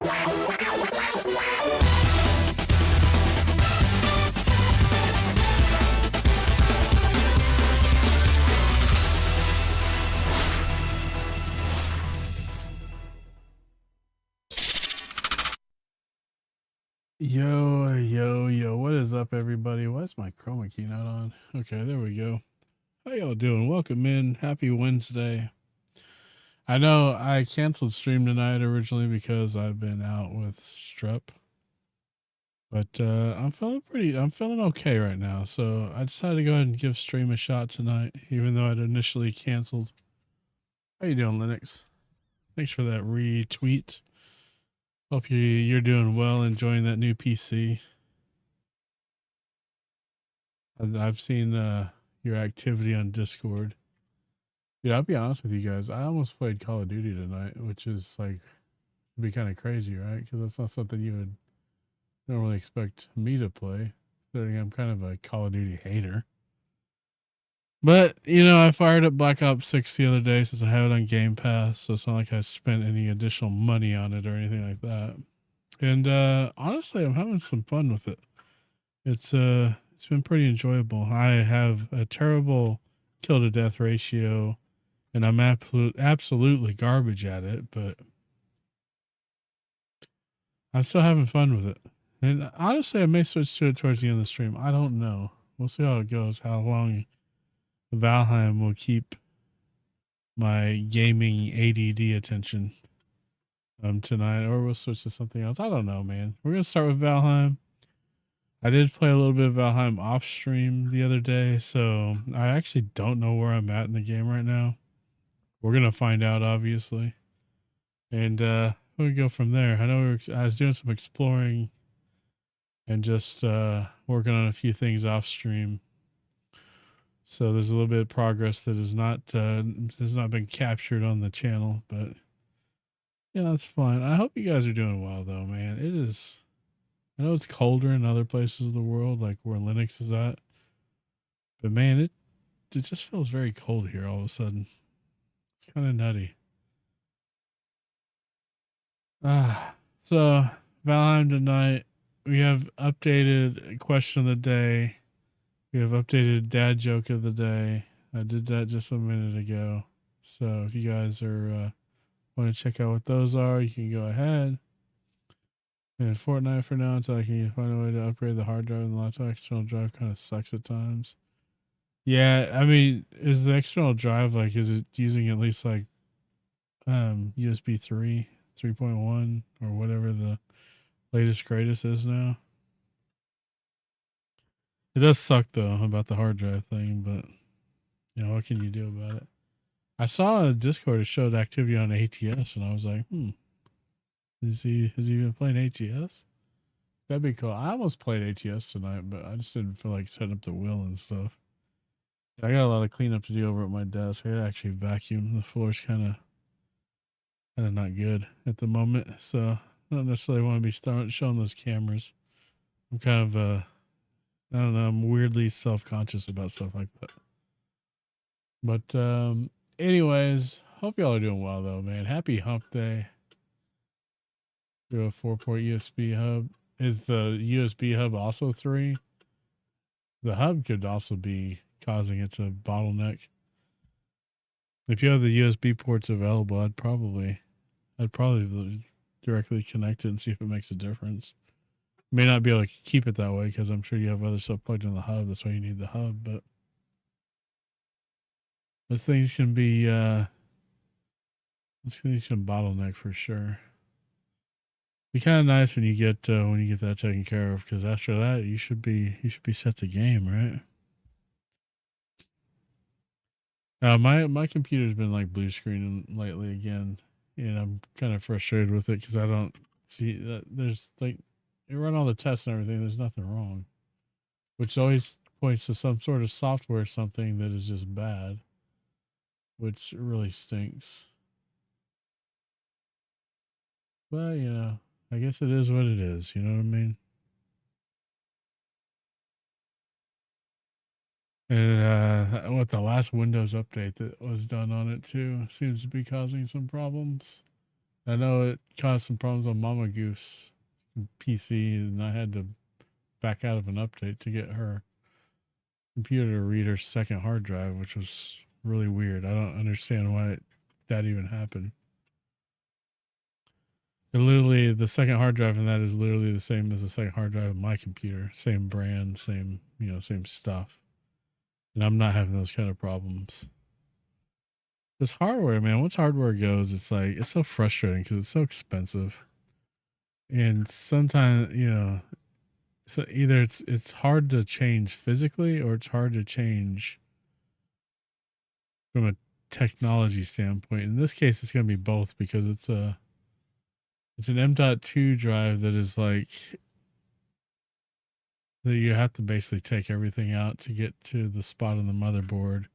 Yo, what is up, everybody? Why is my chroma key not on? Okay, there we go. How y'all doing? Welcome in. Happy Wednesday. I know I canceled stream tonight originally because I've been out with strep. But I'm feeling okay right now. So I decided to go ahead and give stream a shot tonight, even though I'd initially canceled. How you doing, Linux? Thanks for that retweet. Hope you're doing well, enjoying that new PC. I've seen your activity on Discord. Yeah, I'll be honest with you guys. I almost played Call of Duty tonight, which is like, it'd be kind of crazy, right? Because that's not something you would normally expect me to play. Considering I'm kind of a Call of Duty hater. But, you know, I fired up Black Ops 6 the other day since I have it on Game Pass, so it's not like I spent any additional money on it or anything like that. And honestly, I'm having some fun with it. It's been pretty enjoyable. I have a terrible kill to death ratio, and I'm absolutely garbage at it, but I'm still having fun with it. And honestly, I may switch to it towards the end of the stream. I don't know. We'll see how it goes, how long Valheim will keep my gaming ADD attention tonight, or we'll switch to something else. I don't know, man. We're going to start with Valheim. I did play a little bit of Valheim off stream the other day, so I actually don't know where I'm at in the game right now. We're going to find out, obviously. And we'll go from there. I know I was doing some exploring and just working on a few things off stream. So there's a little bit of progress that has not been captured on the channel, but yeah, that's fine. I hope you guys are doing well, though, man. It is. I know it's colder in other places of the world, like where Linux is at, but man, it just feels very cold here all of a sudden. It's kind of nutty. So Valheim tonight. We have updated question of the day. We have updated dad joke of the day. I did that just a minute ago. So if you guys are want to check out what those are, you can go ahead. And Fortnite for now until I can find a way to upgrade the hard drive and the laptop. External drive kind of sucks at times. Yeah, I mean, is the external drive like, is it using at least like USB 3, 3.1, or whatever the latest greatest is now? It does suck though about the hard drive thing, but you know, what can you do about it? I saw a Discord that showed activity on ATS, and I was like, has he been playing ATS? That'd be cool. I almost played ATS tonight, but I just didn't feel like setting up the wheel and stuff. I got a lot of cleanup to do over at my desk. I gotta actually vacuum. The floor's kind of not good at the moment, so I don't necessarily want to be showing those cameras. I'm kind of I don't know. I'm weirdly self-conscious about stuff like that. But anyways, hope y'all are doing well though, man. Happy Hump Day. Do a 4-port USB hub. Is the USB hub also 3? The hub could also be causing it to bottleneck. If you have the USB ports available, I'd probably directly connect it and see if it makes a difference. May not be able to keep it that way because I'm sure you have other stuff plugged in the hub. That's why you need the hub. But those things can be bottleneck for sure. Be kind of nice when you get that taken care of, because after that you should be set to game, right? My computer's been like blue screening lately again, and I'm kind of frustrated with it because I don't see that there's like, you run all the tests and everything, there's nothing wrong, which always points to some sort of software, something that is just bad, which really stinks. But you know, I guess it is what it is. You know what I mean? And what the last Windows update that was done on it too seems to be causing some problems. I know it caused some problems on Mama Goofe's PC, and I had to back out of an update to get her computer to read her second hard drive, which was really weird. I don't understand why that even happened. And literally, the second hard drive in that is literally the same as the second hard drive in my computer. Same brand, same, same stuff. And I'm not having those kind of problems. This hardware, man, once hardware goes, it's like, it's so frustrating because it's so expensive. And sometimes, so either it's hard to change physically or it's hard to change from a technology standpoint. In this case, it's going to be both because it's an M.2 drive that is like that you have to basically take everything out to get to the spot on the motherboard.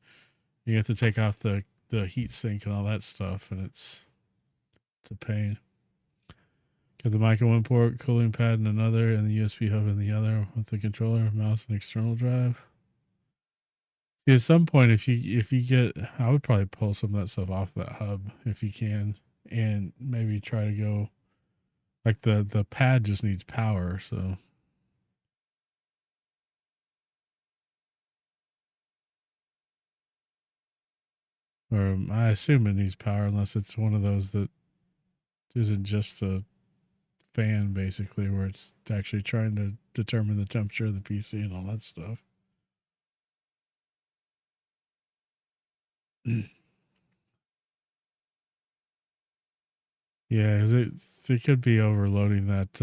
You have to take off the heat sink and all that stuff, and it's a pain. Got the mic in one port, cooling pad in another, and the USB hub in the other with the controller, mouse, and external drive. See, at some point, if you get, I would probably pull some of that stuff off that hub if you can, and maybe try to go, like the pad just needs power, so. Or I assume it needs power unless it's one of those that isn't just a fan, basically, where it's actually trying to determine the temperature of the PC and all that stuff. Yeah, because it could be overloading that.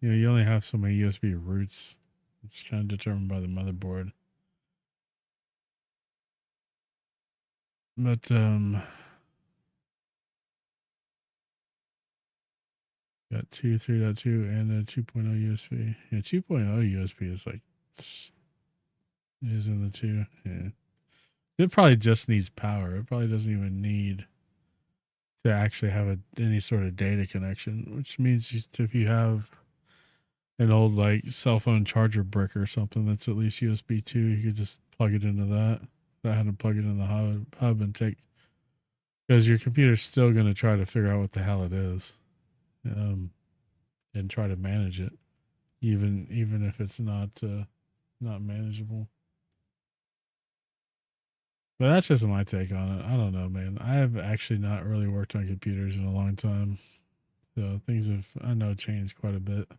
You only have so many USB routes. It's kind of determined by the motherboard. But got 3.2 and a 2.0 USB. Yeah, 2.0 USB is like is in the 2. Yeah, it probably just needs power. It probably doesn't even need to actually have any sort of data connection, which means if you have an old like cell phone charger brick or something that's at least USB 2, you could just plug it into that. I had to plug it in the hub and take, because your computer's still going to try to figure out what the hell it is, and try to manage it, even if it's not manageable. But that's just my take on it. I don't know, man. I have actually not really worked on computers in a long time, so things have, I know, changed quite a bit.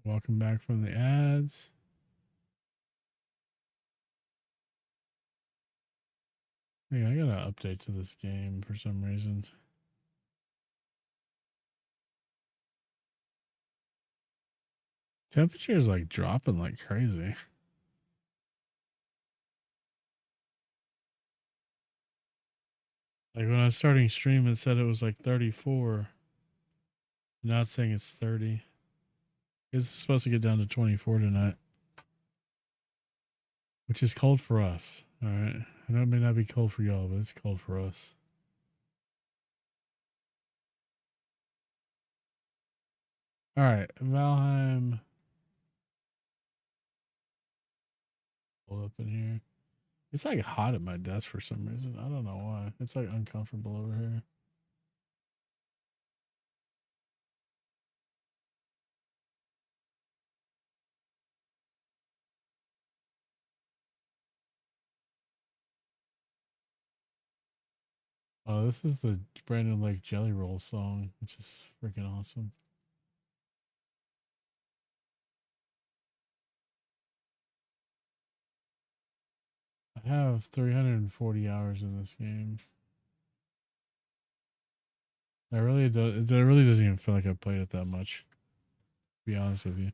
Welcome back from the ads. Yeah, I got an update to this game for some reason. Temperature is like dropping like crazy. Like when I was starting stream, it said it was like 34. Now it's saying it's 30. It's supposed to get down to 24 tonight, which is cold for us. All right. I know it may not be cold for y'all, but it's cold for us. All right. Valheim. Pull up in here. It's like hot at my desk for some reason. I don't know why. It's like uncomfortable over here. Oh, this is the Brandon Lake Jelly Roll song, which is freaking awesome. I have 340 hours in this game. It really doesn't even feel like I've played it that much, to be honest with you.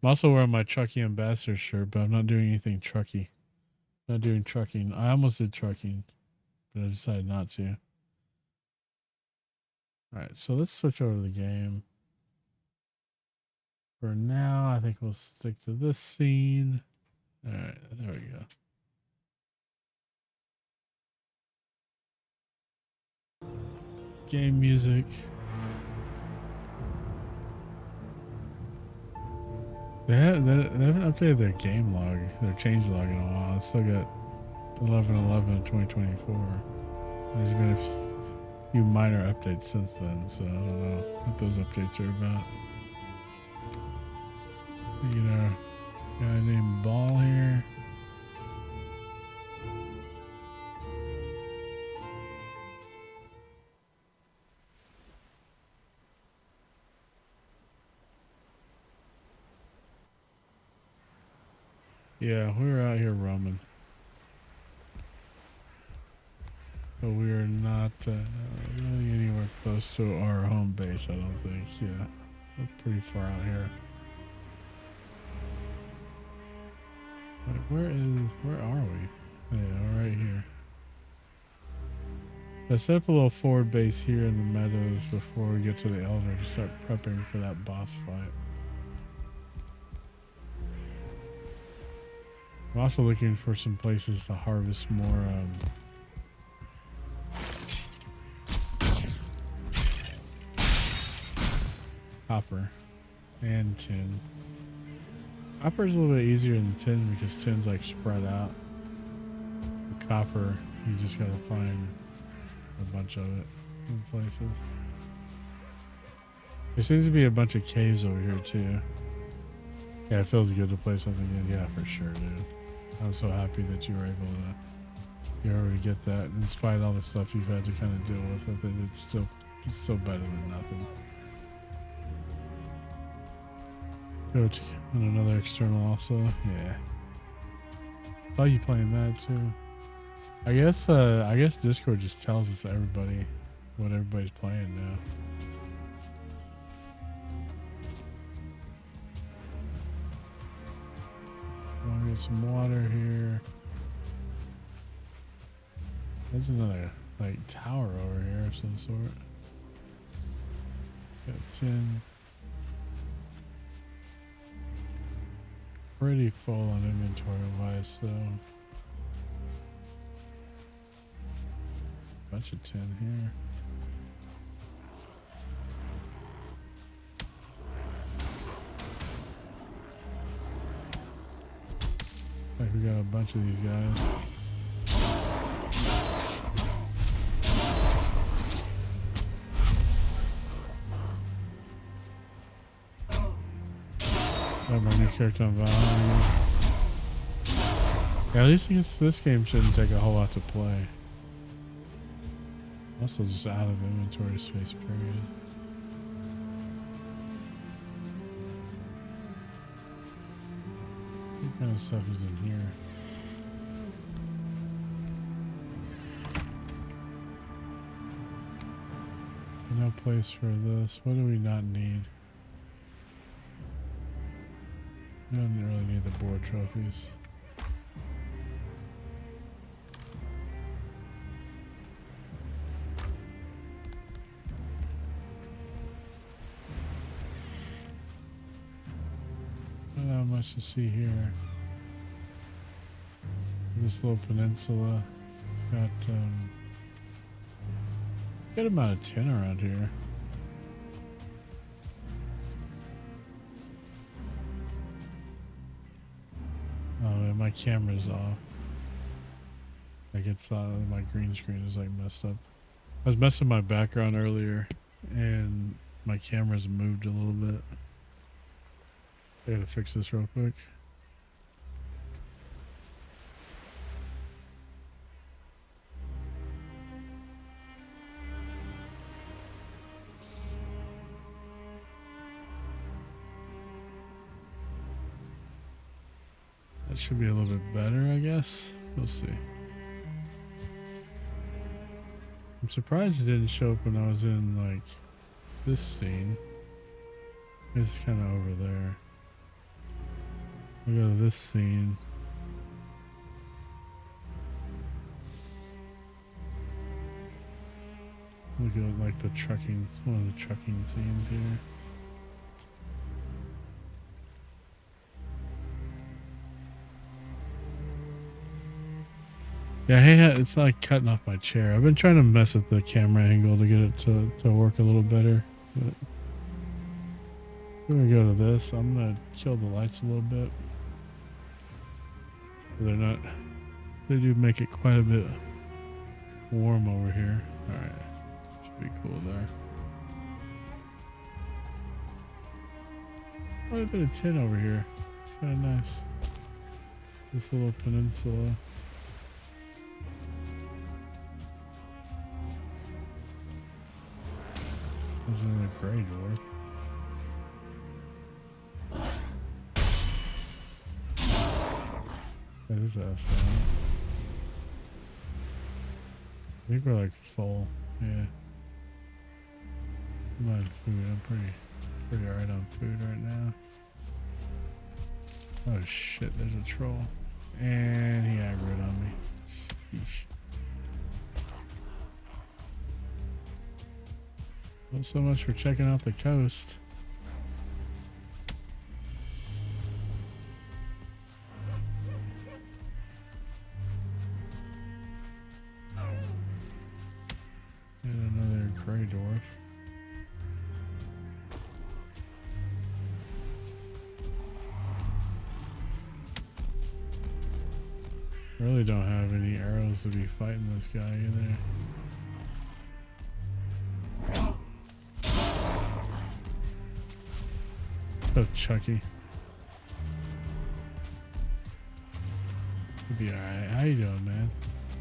I'm also wearing my Trucky ambassador shirt, but I'm not doing anything Trucky. Not doing trucking. I almost did trucking, but I decided not to. Alright, so let's switch over to the game. For now, I think we'll stick to this scene. Alright, there we go. Game music. They haven't updated their game log, their change log in a while. I still got 11/11 2024. There's been a few minor updates since then, so I don't know what those updates are about. You know, guy named Ball here. Yeah, we were out here roaming. But we are not really anywhere close to our home base, I don't think. Yeah, we're pretty far out here. Wait, where are we? Yeah, we're right here. I set up a little forward base here in the meadows before we get to the Elder to start prepping for that boss fight. I'm also looking for some places to harvest more copper and tin. Copper is a little bit easier than tin because tin's like spread out. The copper, you just gotta find a bunch of it in places. There seems to be a bunch of caves over here too. Yeah, it feels good to play something in. Yeah, for sure, dude. I'm so happy that you were able to get that. In spite of all the stuff you've had to kind of deal with it, it's still better than nothing. Coach and another external also. Yeah. Saw you playing that too. I guess Discord just tells us everybody what everybody's playing now. I'll get some water here. There's another like tower over here of some sort. Got tin. Pretty full on inventory wise, so bunch of tin here. Like we got a bunch of these guys. Got my new character on Valheim. Yeah, at least this game shouldn't take a whole lot to play. Also just out of inventory space, period. What kind of stuff is in here? No place for this. What do we not need? We don't really need the board trophies. Not much to see here. This little peninsula, it's got good amount of tin around here. Oh, and my camera's off. Like it's my green screen is like messed up. I was messing with my background earlier, and my camera's moved a little bit. I gotta fix this real quick. That should be a little bit better, I guess. We'll see. I'm surprised it didn't show up when I was in like this scene. It's kind of over there. We go to this scene. Look at like the trucking, one of the trucking scenes here. Yeah, hey, it's like cutting off my chair. I've been trying to mess with the camera angle to get it to work a little better. But we're gonna go to this. I'm gonna kill the lights a little bit. They're not. They do make it quite a bit warm over here. All right, should be cool there. Quite a bit of tin over here. It's kind of nice. This little peninsula. There's another gray door. That is us. I think we're like full. Yeah. I'm on food. I'm pretty alright on food right now. Oh shit, there's a troll. And he aggroed on me. Sheesh. Well, so much for checking out the coast. And another gray dwarf. Really don't have any arrows to be fighting this guy either. Oh, Trucky. You'll be alright. How you doing, man?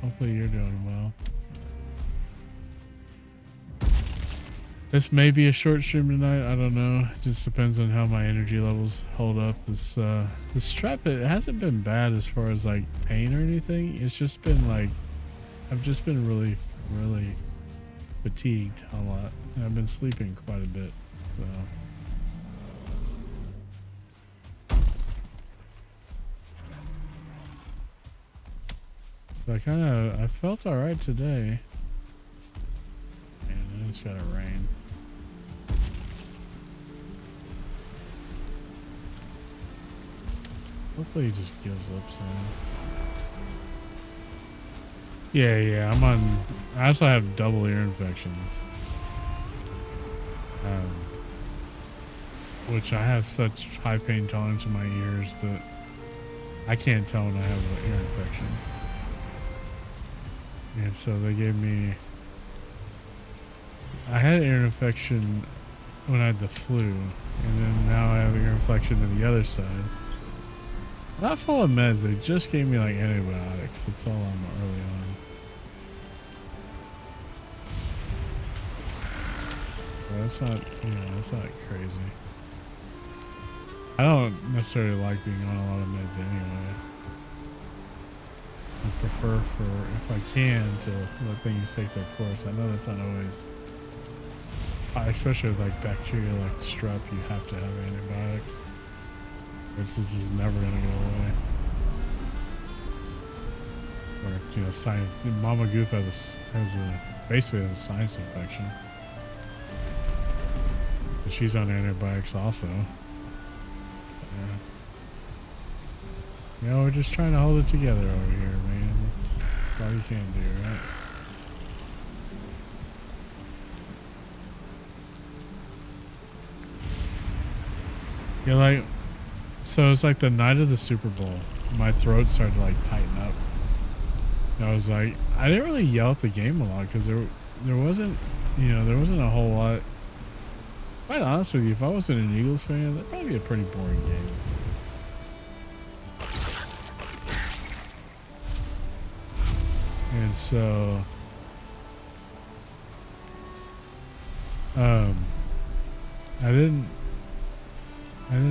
Hopefully you're doing well. This may be a short stream tonight. I don't know. It just depends on how my energy levels hold up. This strap, it hasn't been bad as far as like pain or anything. It's just been like, I've just been really fatigued a lot. And I've been sleeping quite a bit. So I felt all right today. And it's gotta rain. Hopefully he just gives up soon. Yeah, I'm on. I also have double ear infections. Which I have such high pain tolerance in my ears that I can't tell when I have an ear infection. And so they gave me. I had an ear infection when I had the flu, and then now I have an ear infection to the other side. Not full of meds, they just gave me like antibiotics. That's all I'm early on. But that's not, that's not crazy. I don't necessarily like being on a lot of meds anyway. I prefer if I can, to let things take their course. I know that's not always, especially with like bacteria like strep, you have to have antibiotics. Which is just never gonna go away. Or science. Mama Goof basically has a sinus infection. But she's on antibiotics also. Yeah. We're just trying to hold it together over here, man. That's all you can do, right? So it's like the night of the Super Bowl, my throat started to like tighten up. And I was like, I didn't really yell at the game a lot because there wasn't, there wasn't a whole lot. Quite honest with you, if I wasn't an Eagles fan, that'd probably be a pretty boring game. And so, I didn't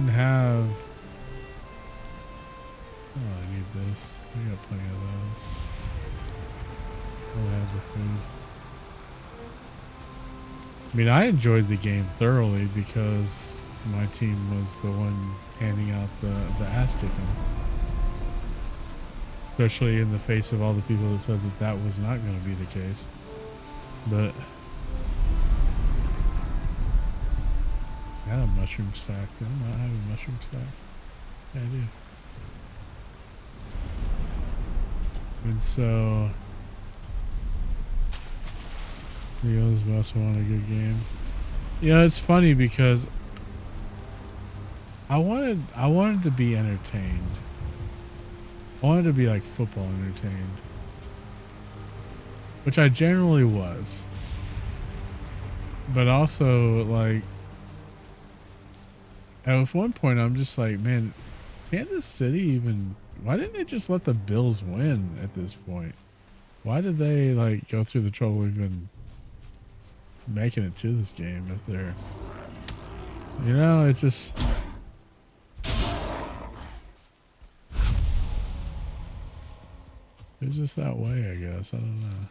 have. Oh, I need this. I got plenty of those. I'll have the food. I mean, I enjoyed the game thoroughly because my team was the one handing out the ass kicking. Especially in the face of all the people that said that was not going to be the case. But I got a mushroom stack. Do I not have a mushroom stack? Yeah, I do. And so the Eagles must want a good game. It's funny because I wanted to be entertained. I wanted to be like football entertained. which I generally was. But also, like, at one point, I'm just like, man, Kansas City even, why didn't they just let the Bills win at this point? Why did they, like, go through the trouble of even making it to this game if they're, you know, it's just, it's just that way, I guess. I don't know.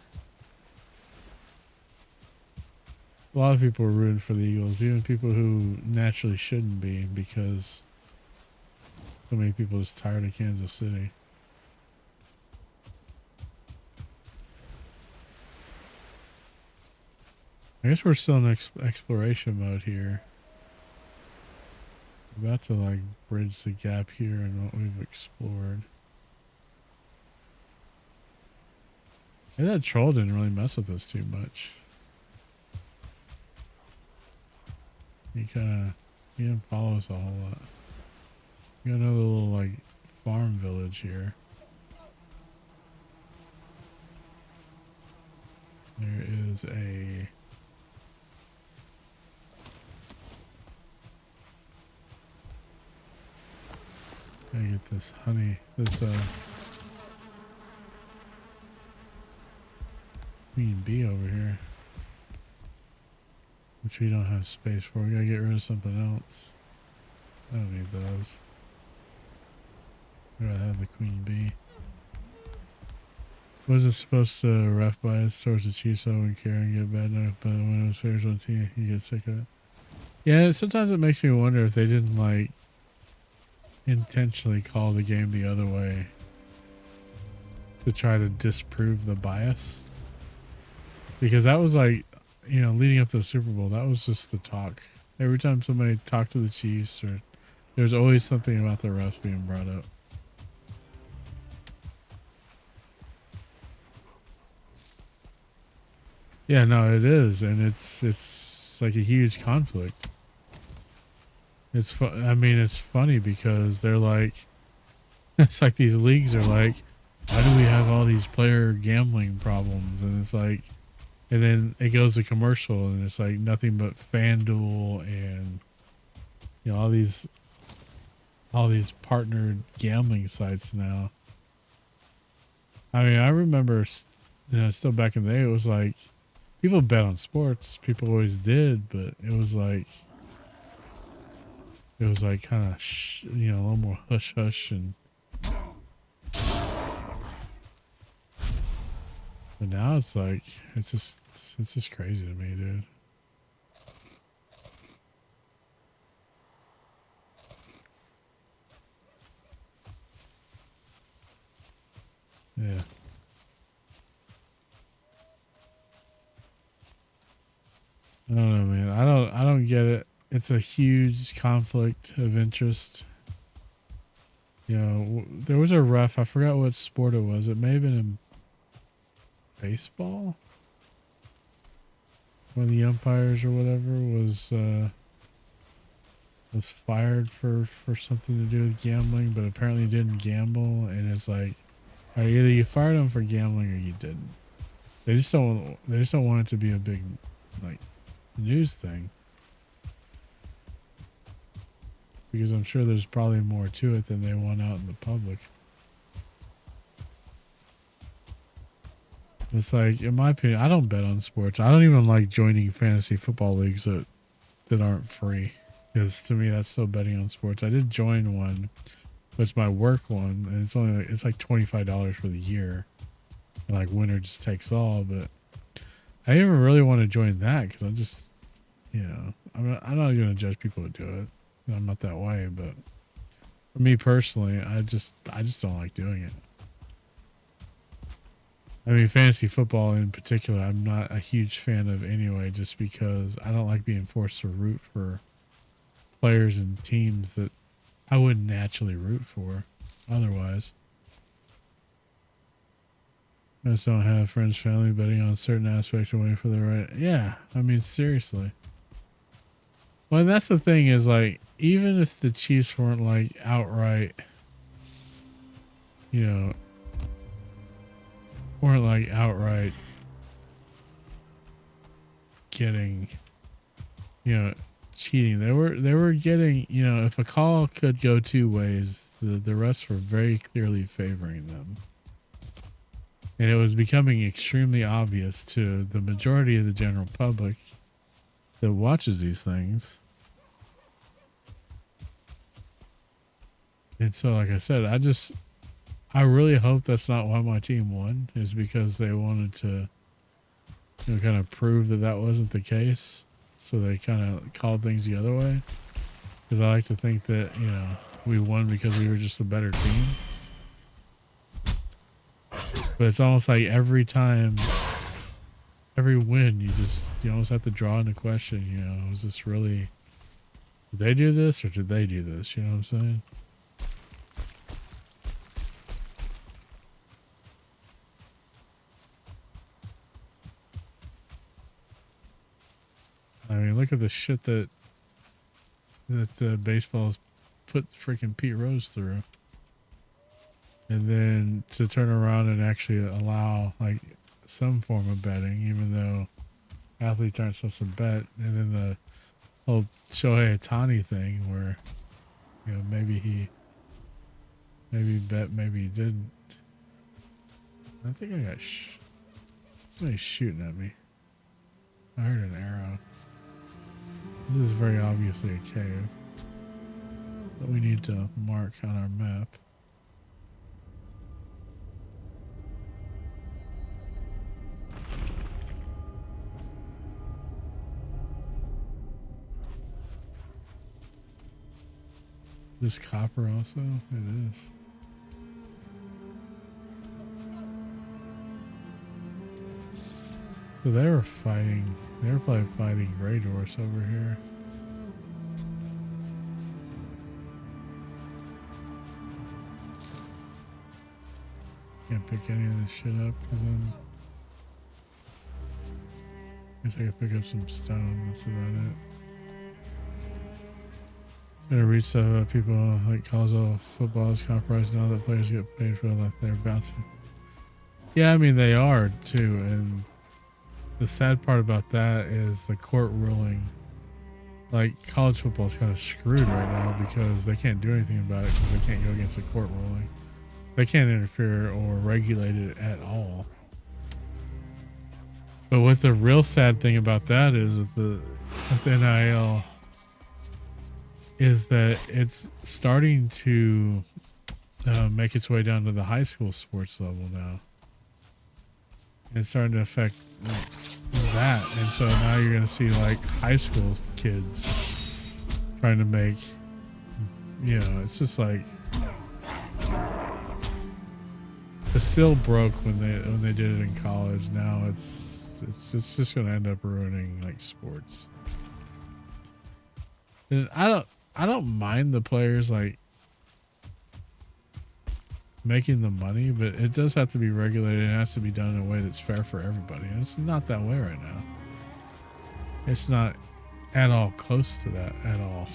A lot of people are rooting for the Eagles, even people who naturally shouldn't be, because so many people are just tired of Kansas City. I guess we're still in exploration mode here. We're about to like bridge the gap here in what we've explored. And that troll didn't really mess with us too much. He didn't follow us a whole lot. We got another little like farm village here. There is a I get this honey, this queen bee over here, which we don't have space for. We gotta get rid of something else. I don't need those. I'd rather have the queen bee. Was it supposed to ref bias towards the Chiefs? I wouldn't care and get bad enough, but when it was fairs on team, you get sick of it. Yeah, sometimes it makes me wonder if they didn't like intentionally call the game the other way to try to disprove the bias, because that was like, you know, leading up to the Super Bowl, that was just the talk. Every time somebody talked to the Chiefs, or there's always something about the refs being brought up. Yeah, no, it is, and it's like a huge conflict. I mean, it's funny because they're like, it's like these leagues are like, why do we have all these player gambling problems? And it's like, and then it goes to commercial and it's like nothing but FanDuel and, you know, all these partnered gambling sites now. I mean, I remember, you know, still back in the day, it was like people bet on sports. People always did, but it was like kind of, you know, a little more hush hush. And but now it's like, it's just crazy to me, dude. Yeah. I don't know, man. I don't get it. It's a huge conflict of interest. You know, there was a ref, I forgot what sport it was. It may have been in baseball. One of the umpires or whatever was fired for something to do with gambling, but apparently didn't gamble. And it's like, either you fired him for gambling or you didn't. They just don't want it to be a big like news thing, because I'm sure there's probably more to it than they want out in the public. It's like, in my opinion, I don't bet on sports. I don't even like joining fantasy football leagues that aren't free, because to me that's still betting on sports. I did join one, but it's my work one, and it's like $25 for the year, and like winner just takes all. But I didn't even really want to join that because I'm just, you know, I'm not going to judge people that do it. I'm not that way, but for me personally, I just don't like doing it. I mean, fantasy football in particular, I'm not a huge fan of anyway, just because I don't like being forced to root for players and teams that I wouldn't naturally root for otherwise. I just don't have friends, family betting on certain aspects and waiting for the right. Yeah, I mean, seriously. Well, that's the thing is, like, even if the Chiefs weren't like outright, you know, weren't like outright getting, you know, cheating. They were getting, you know, if a call could go two ways, the refs were very clearly favoring them. And it was becoming extremely obvious to the majority of the general public that watches these things. And so, like I said, I really hope that's not why my team won, is because they wanted to, you know, kind of prove that that wasn't the case. So they kind of called things the other way. Because I like to think that, you know, we won because we were just the better team. But it's almost like every time, every win, you almost have to draw into question, you know, was this really, did they do this or did they do this? You know what I'm saying? I mean, look at the shit that baseball's put freaking Pete Rose through. And then to turn around and actually allow like some form of betting, even though athletes aren't supposed to bet. And then the whole Shohei Ohtani thing where, you know, maybe he bet, maybe he didn't. I think I got somebody's shooting at me. I heard an arrow. This is very obviously a cave that we need to mark on our map. This copper also? It is. So they were probably fighting Grey Dwarfs over here. Can't pick any of this shit up because I'm... guess I could pick up some stone, that's about it. Gonna reach some people like college football is compromised now that players get paid for like they're bouncing. Yeah, I mean they are too, and the sad part about that is the court ruling. Like college football is kind of screwed right now because they can't do anything about it because they can't go against the court ruling. They can't interfere or regulate it at all. But what the real sad thing about that is with the NIL is that it's starting to make its way down to the high school sports level now. It's starting to affect that, and so now you're going to see like high school kids trying to make, you know, it's just like it still broke when they did it in college. Now it's just going to end up ruining like sports. And I don't mind the players like making the money, but it does have to be regulated and it has to be done in a way that's fair for everybody. And it's not that way right now. It's not at all close to that at all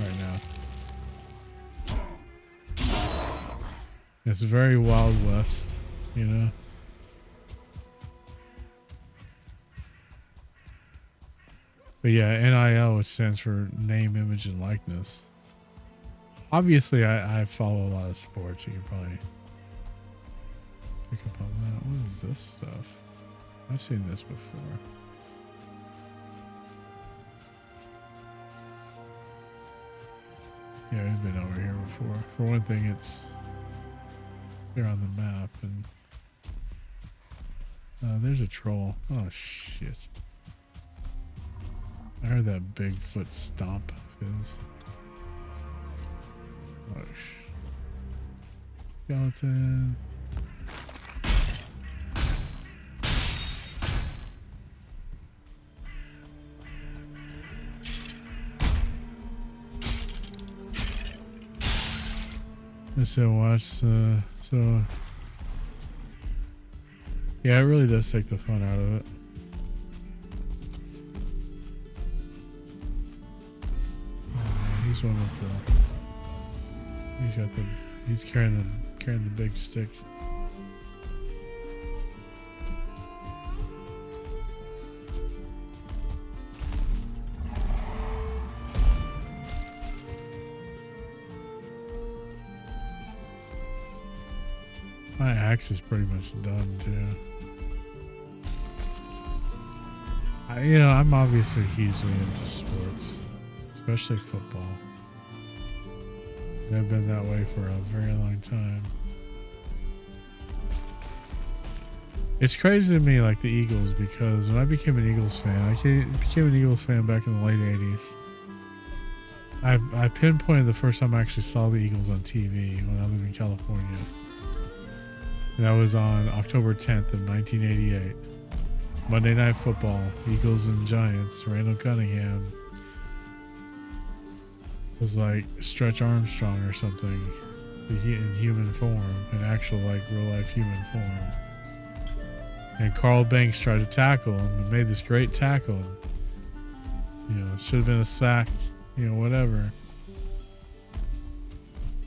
right now. It's very Wild West, you know? But yeah, NIL, which stands for name, image, and likeness. Obviously, I follow a lot of sports. You can probably pick up on that. What is this stuff? I've seen this before. Yeah, we've been over here before. For one thing, it's here on the map, and there's a troll. Oh shit! I heard that Bigfoot stomp of his. Oh, skeleton. Let's watch. So yeah, it really does take the fun out of it. He's one with the. He's carrying the big stick. My axe is pretty much done too. I'm obviously hugely into sports, especially football. I've been that way for a very long time. It's crazy to me, like the Eagles, because when I became an Eagles fan, I became an Eagles fan back in the late 80s. I pinpointed the first time I actually saw the Eagles on TV when I lived in California. And that was on October 10th of 1988. Monday Night Football, Eagles and Giants. Randall Cunningham was like Stretch Armstrong or something in human form, in actual like real life human form. And Carl Banks tried to tackle him and made this great tackle. Should have been a sack, whatever.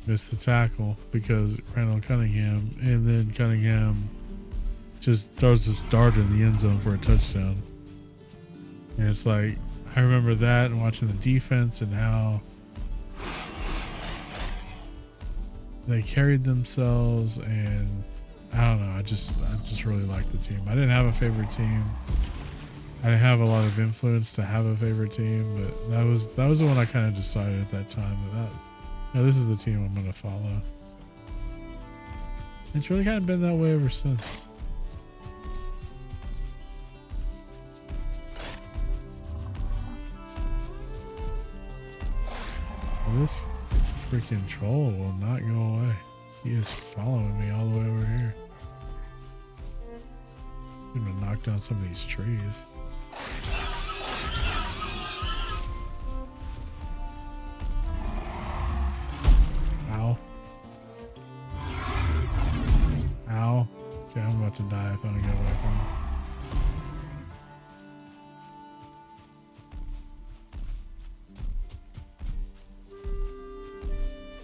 Missed the tackle because Randall Cunningham, and then Cunningham just throws this dart in the end zone for a touchdown. And it's like, I remember that and watching the defense and how they carried themselves, and I don't know, I just really liked the team. I didn't have a favorite team. I didn't have a lot of influence to have a favorite team, but that was the one I kind of decided at that time that this is the team I'm going to follow. It's really kind of been that way ever since. This freaking troll will not go away. He is following me all the way over here. I'm gonna knock down some of these trees. Ow. Ow. Okay, I'm about to die if I don't get away from him.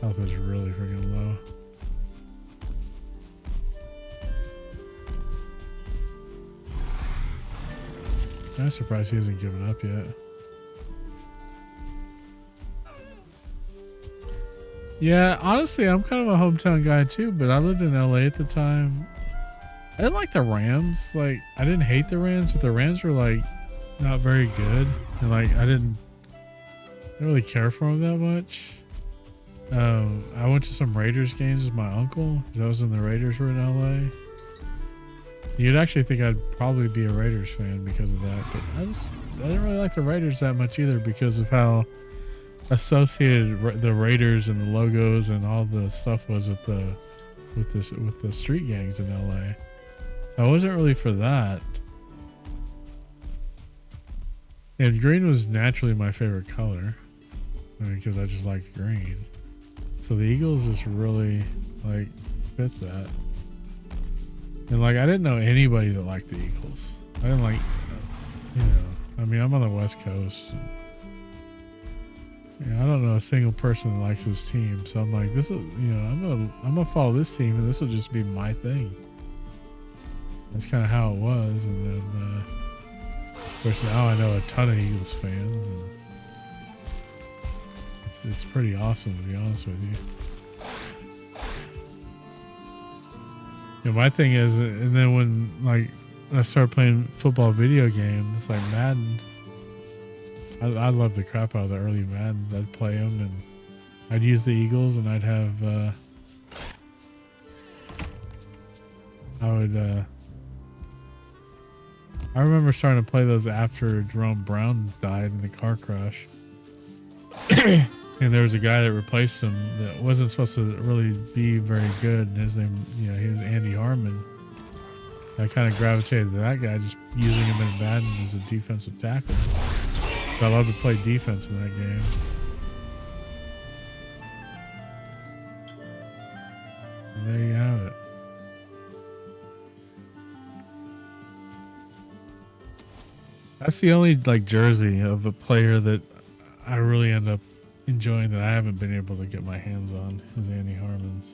Health is really freaking low. I'm surprised he hasn't given up yet. Yeah, honestly, I'm kind of a hometown guy too, but I lived in LA at the time. I didn't like the Rams. Like, I didn't hate the Rams, but the Rams were like not very good. And like, I didn't really care for them that much. I went to some Raiders games with my uncle because I was when the Raiders were in LA. You'd actually think I'd probably be a Raiders fan because of that, but I didn't really like the Raiders that much either because of how associated the Raiders and the logos and all the stuff was with the street gangs in LA. So I wasn't really for that. And green was naturally my favorite color, because I just liked green. So the Eagles just really like fit that. And like, I didn't know anybody that liked the Eagles. I didn't like, I mean, I'm on the West Coast. And, I don't know a single person that likes this team. So I'm like, this will, I'm gonna follow this team, and this will just be my thing. That's kind of how it was. And then, of course, now I know a ton of Eagles fans. And it's pretty awesome, to be honest with you. My thing is, and then when like I started playing football video games like Madden, I love the crap out of the early Maddens. I'd play them, and I'd use the Eagles, and I'd have I remember starting to play those after Jerome Brown died in the car crash. And there was a guy that replaced him that wasn't supposed to really be very good. And his name, he was Andy Harmon. I kind of gravitated to that guy, just using him in Madden as a defensive tackle. But I love to play defense in that game. And there you have it. That's the only like jersey of a player that I really end up enjoying that I haven't been able to get my hands on, is Andy Harmon's.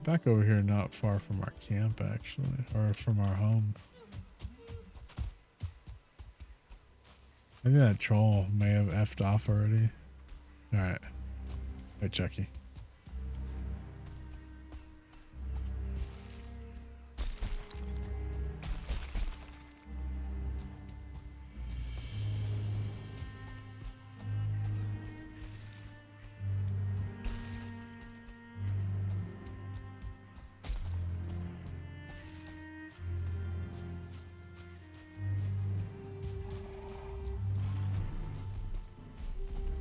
Back over here, not far from our camp, actually, or from our home. I think that troll may have effed off already. All right. Hey, Chucky.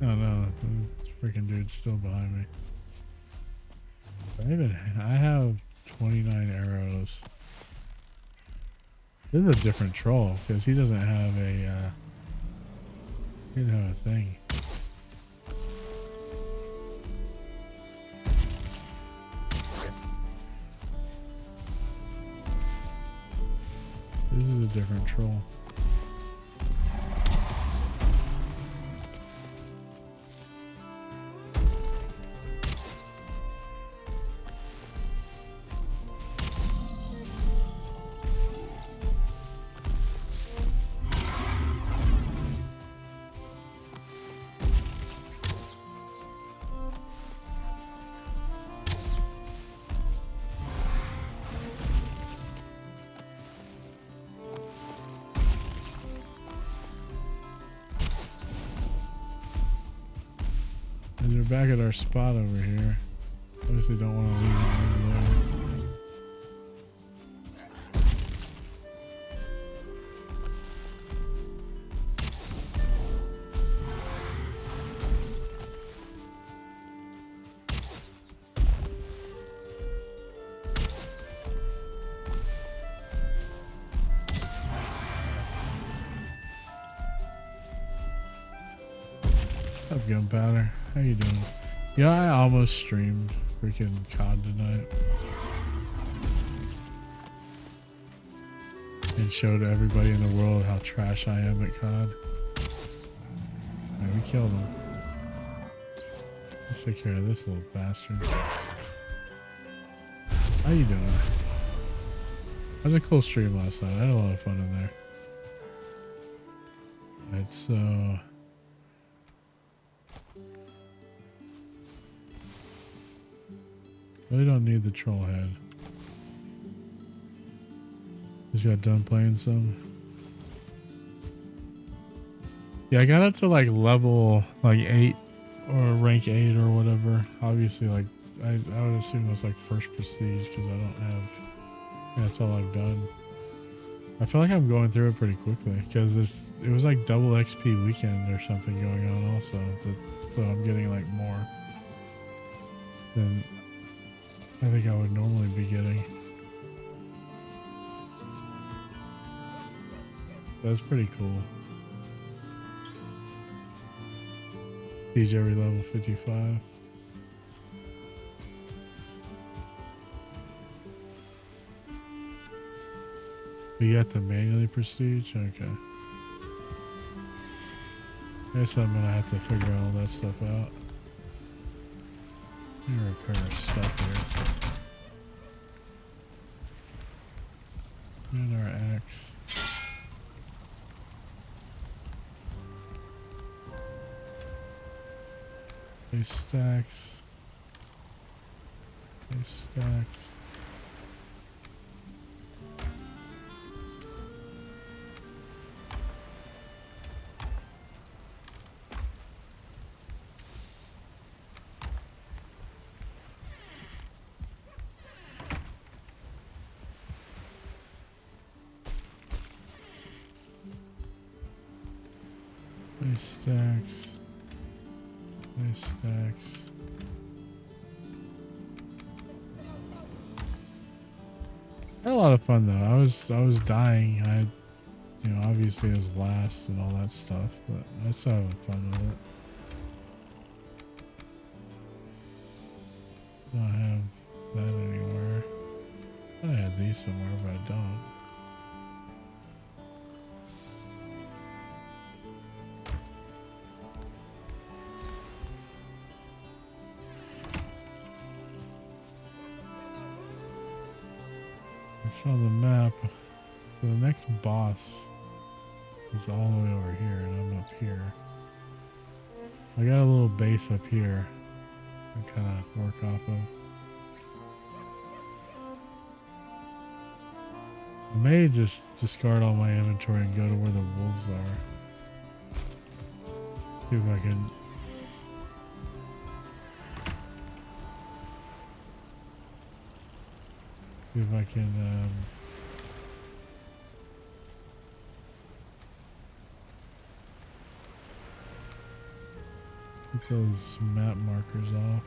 Oh no, this freaking dude's still behind me. I have 29 arrows. This is a different troll because he doesn't have a he didn't have a thing. This is a different troll. And they're back at our spot over here. Obviously don't want to leave them over there. What's up, Gunpowder? How you doing? Yeah, I almost streamed freaking COD tonight. And showed everybody in the world how trash I am at COD. Alright, we killed him. Let's take care of this little bastard. How you doing? That was a cool stream last night. I had a lot of fun in there. Alright, so... really don't need the troll head. Just got done playing some. Yeah, I got up to like level like 8 or rank 8 or whatever. Obviously, like I would assume that's like first prestige because I don't have. That's all I've done. I feel like I'm going through it pretty quickly because it was like double XP weekend or something going on also. So I'm getting like more than I think I would normally be getting. That's pretty cool. Siege every level 55. You have to manually prestige? Okay. I guess I'm gonna have to figure all that stuff out. Let me repair our stuff here. And our axe. Base stacks. Base stacks. Base stacks. Base stacks. I had a lot of fun though. I was dying. Obviously it was last and all that stuff, but I still having fun with it. I don't have that anywhere. I had these somewhere, but I don't. I saw the map. So the next boss is all the way over here, and I'm up here. I got a little base up here to kind of work off of. I may just discard all my inventory and go to where the wolves are. See if I can. See if I can. Get those map markers off.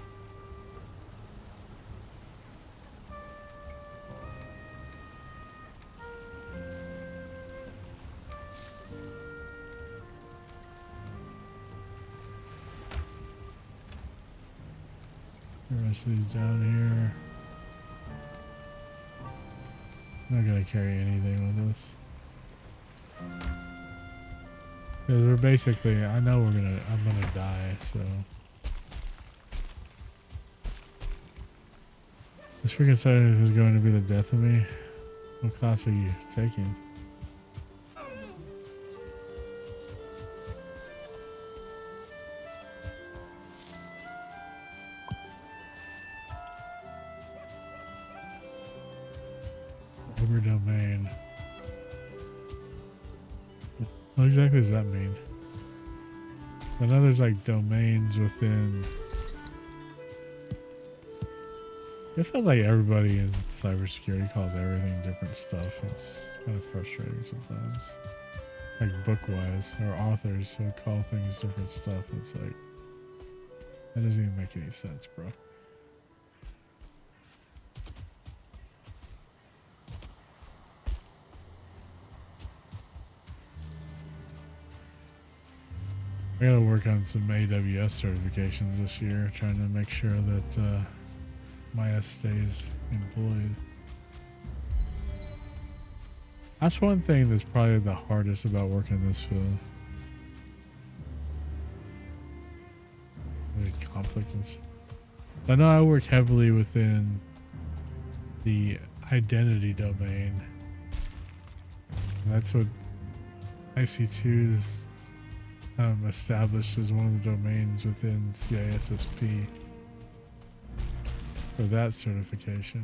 The rest of these down here. I'm not gonna carry anything with us. Because we're basically, I know I'm gonna die, so. This freaking side is going to be the death of me. What class are you taking? Cyber domain. What exactly does that mean? I know there's like domains within. It feels like everybody in cybersecurity calls everything different stuff. It's kind of frustrating sometimes. Like book-wise, or authors who call things different stuff. It's like, that doesn't even make any sense, bro. I gotta work on some AWS certifications this year, trying to make sure that my S stays employed. That's one thing that's probably the hardest about working in this field. The conflict is. I know I work heavily within the identity domain. And that's what IC2's established as one of the domains within CISSP for that certification.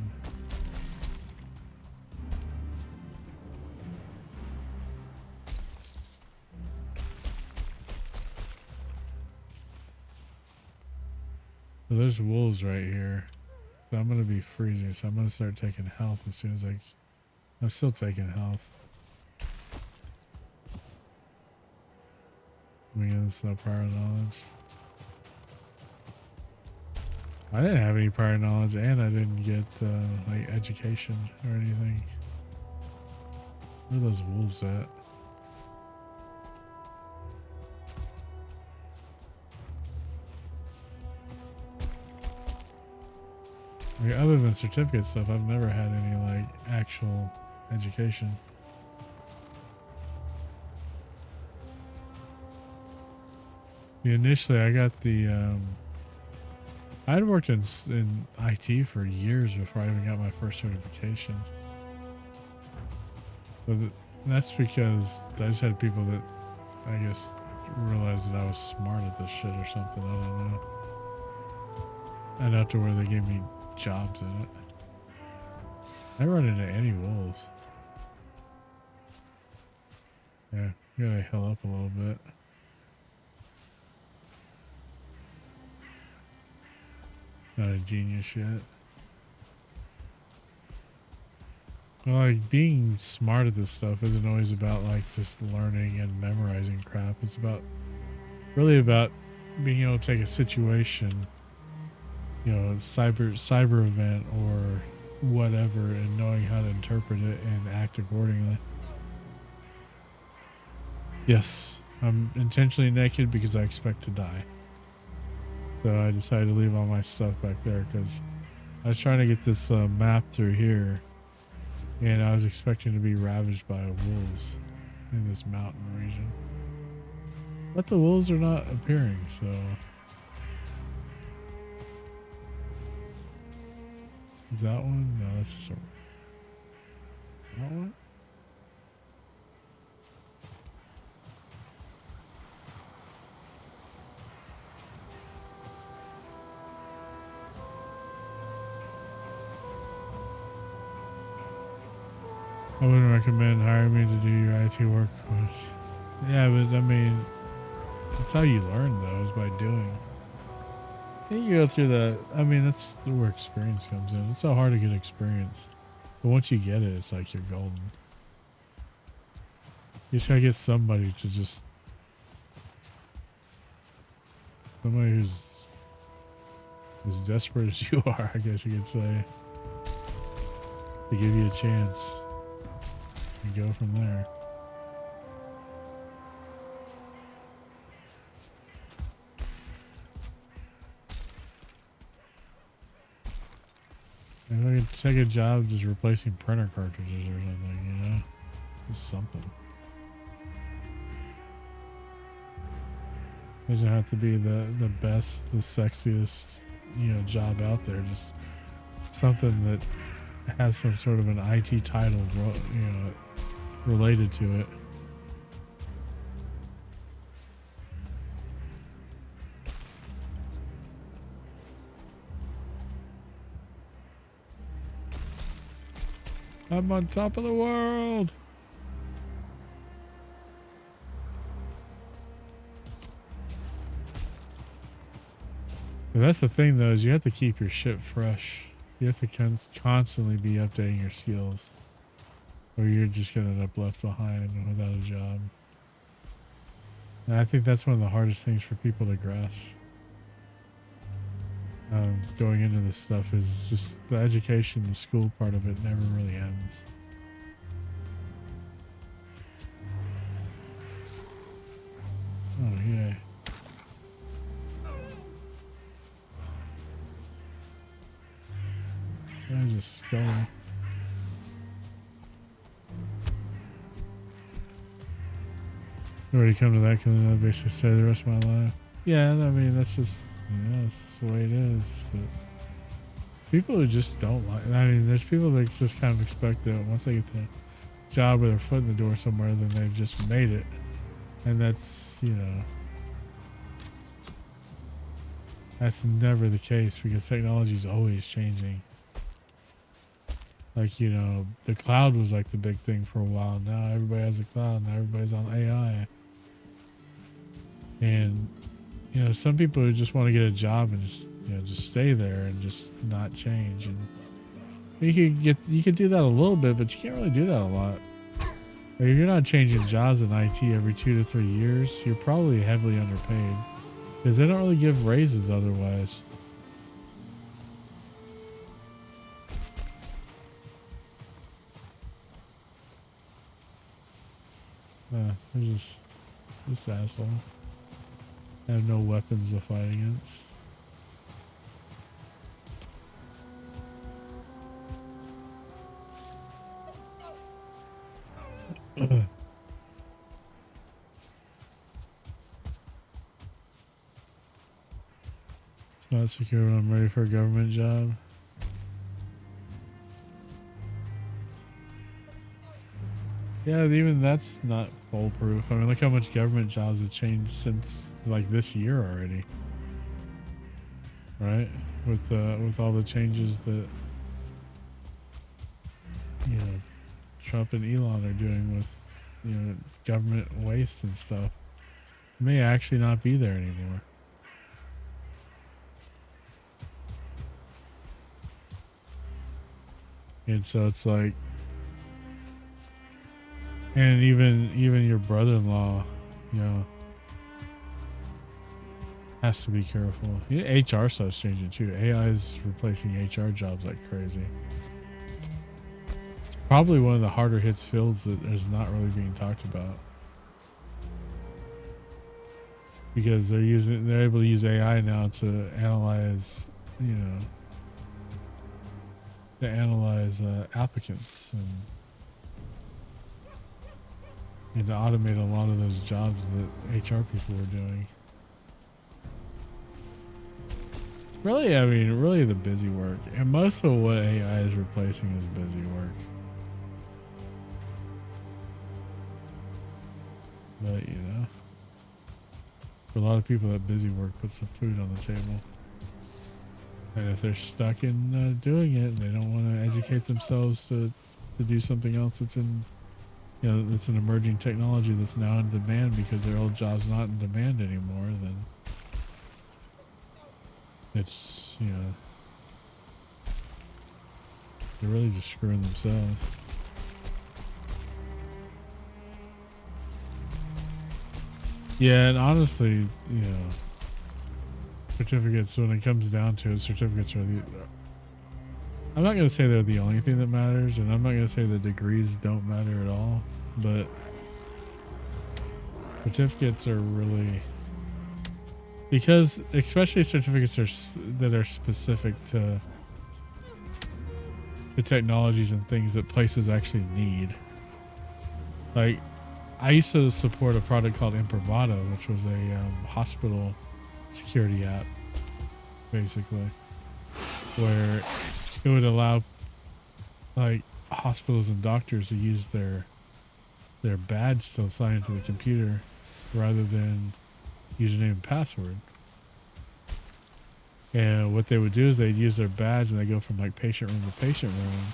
So there's wolves right here. So I'm gonna be freezing, so I'm gonna start taking health as soon as I'm still taking health. There's no prior knowledge. I didn't have any prior knowledge, and I didn't get like education or anything. Where are those wolves at? Like, other than certificate stuff, I've never had any like actual education. Initially, I got the. I had worked in IT for years before I even got my first certification. But that's because I just had people that I guess realized that I was smart at this shit or something. I don't know. And out to where they gave me jobs in it. I run into any wolves. Yeah, gotta heal up a little bit. Not a genius yet. Well, like, being smart at this stuff isn't always about like just learning and memorizing crap. It's really about being able to take a situation, you know, a cyber event or whatever, and knowing how to interpret it and act accordingly. Yes, I'm intentionally naked because I expect to die. So I decided to leave all my stuff back there because I was trying to get this map through here, and I was expecting to be ravaged by wolves in this mountain region. But the wolves are not appearing, so. Is that one? No, that's just a. That one? I wouldn't recommend hiring me to do your IT work. But yeah, but I mean, that's how you learn though, is by doing. And you go through the, I mean, that's where experience comes in. It's so hard to get experience. But once you get it, it's like you're golden. You just gotta get somebody to just, somebody who's as desperate as you are, I guess you could say, to give you a chance and go from there. If I could take a job just replacing printer cartridges or something, you know? Just something. Doesn't have to be the best, the sexiest, you know, job out there. Just something that has some sort of an IT title, you know, related to it. I'm on top of the world. And that's the thing though, is you have to keep your shit fresh. You have to constantly be updating your skills, or you're just gonna end up left behind and without a job. And I think that's one of the hardest things for people to grasp. Going into this stuff is just the education, the school part of it never really ends. Oh yeah. I just going. Already come to that because I basically say the rest of my life. Yeah, I mean that's just, you know, that's just the way it is. But people who just don't like, I mean, there's people that just kind of expect that once they get the job or their foot in the door somewhere, then they've just made it, and that's, you know, that's never the case because technology is always changing. Like, you know, the cloud was like the big thing for a while. Now everybody has a cloud. Now everybody's on AI. And, you know, some people who just want to get a job and just, you know, just stay there and just not change. And you could do that a little bit, but you can't really do that a lot. Like, if you're not changing jobs in IT every 2 to 3 years, you're probably heavily underpaid because they don't really give raises otherwise. There's this asshole. I have no weapons to fight against. It's not secure when I'm ready for a government job. Yeah, even that's not foolproof. I mean, look how much government jobs have changed since like this year already, right? With all the changes that, you know, Trump and Elon are doing with, you know, government waste and stuff, it may actually not be there anymore. And so it's like, and even your brother-in-law, you know, has to be careful. Yeah, HR stuff's changing too. AI is replacing HR jobs like crazy. Probably one of the harder hits fields that is not really being talked about, because they're able to use AI now to analyze, you know, applicants and to automate a lot of those jobs that HR people were doing. Really, I mean, really the busy work. And most of what AI is replacing is busy work. But, you know, for a lot of people, that busy work puts some food on the table. And if they're stuck in doing it, they don't want to educate themselves to to do something else that's in, you know, that's an emerging technology that's now in demand because their old job's not in demand anymore, then it's, you know, they're really just screwing themselves. Yeah, and honestly, you know, certificates, when it comes down to it, certificates are the, I'm not going to say they're the only thing that matters, and I'm not going to say that degrees don't matter at all, but certificates are really, because especially certificates that are specific to technologies and things that places actually need. Like, I used to support a product called Improvato, which was a hospital security app, basically, where it would allow like hospitals and doctors to use their badge to sign into the computer rather than username and password. And what they would do is they'd use their badge and they go from like patient room to patient room,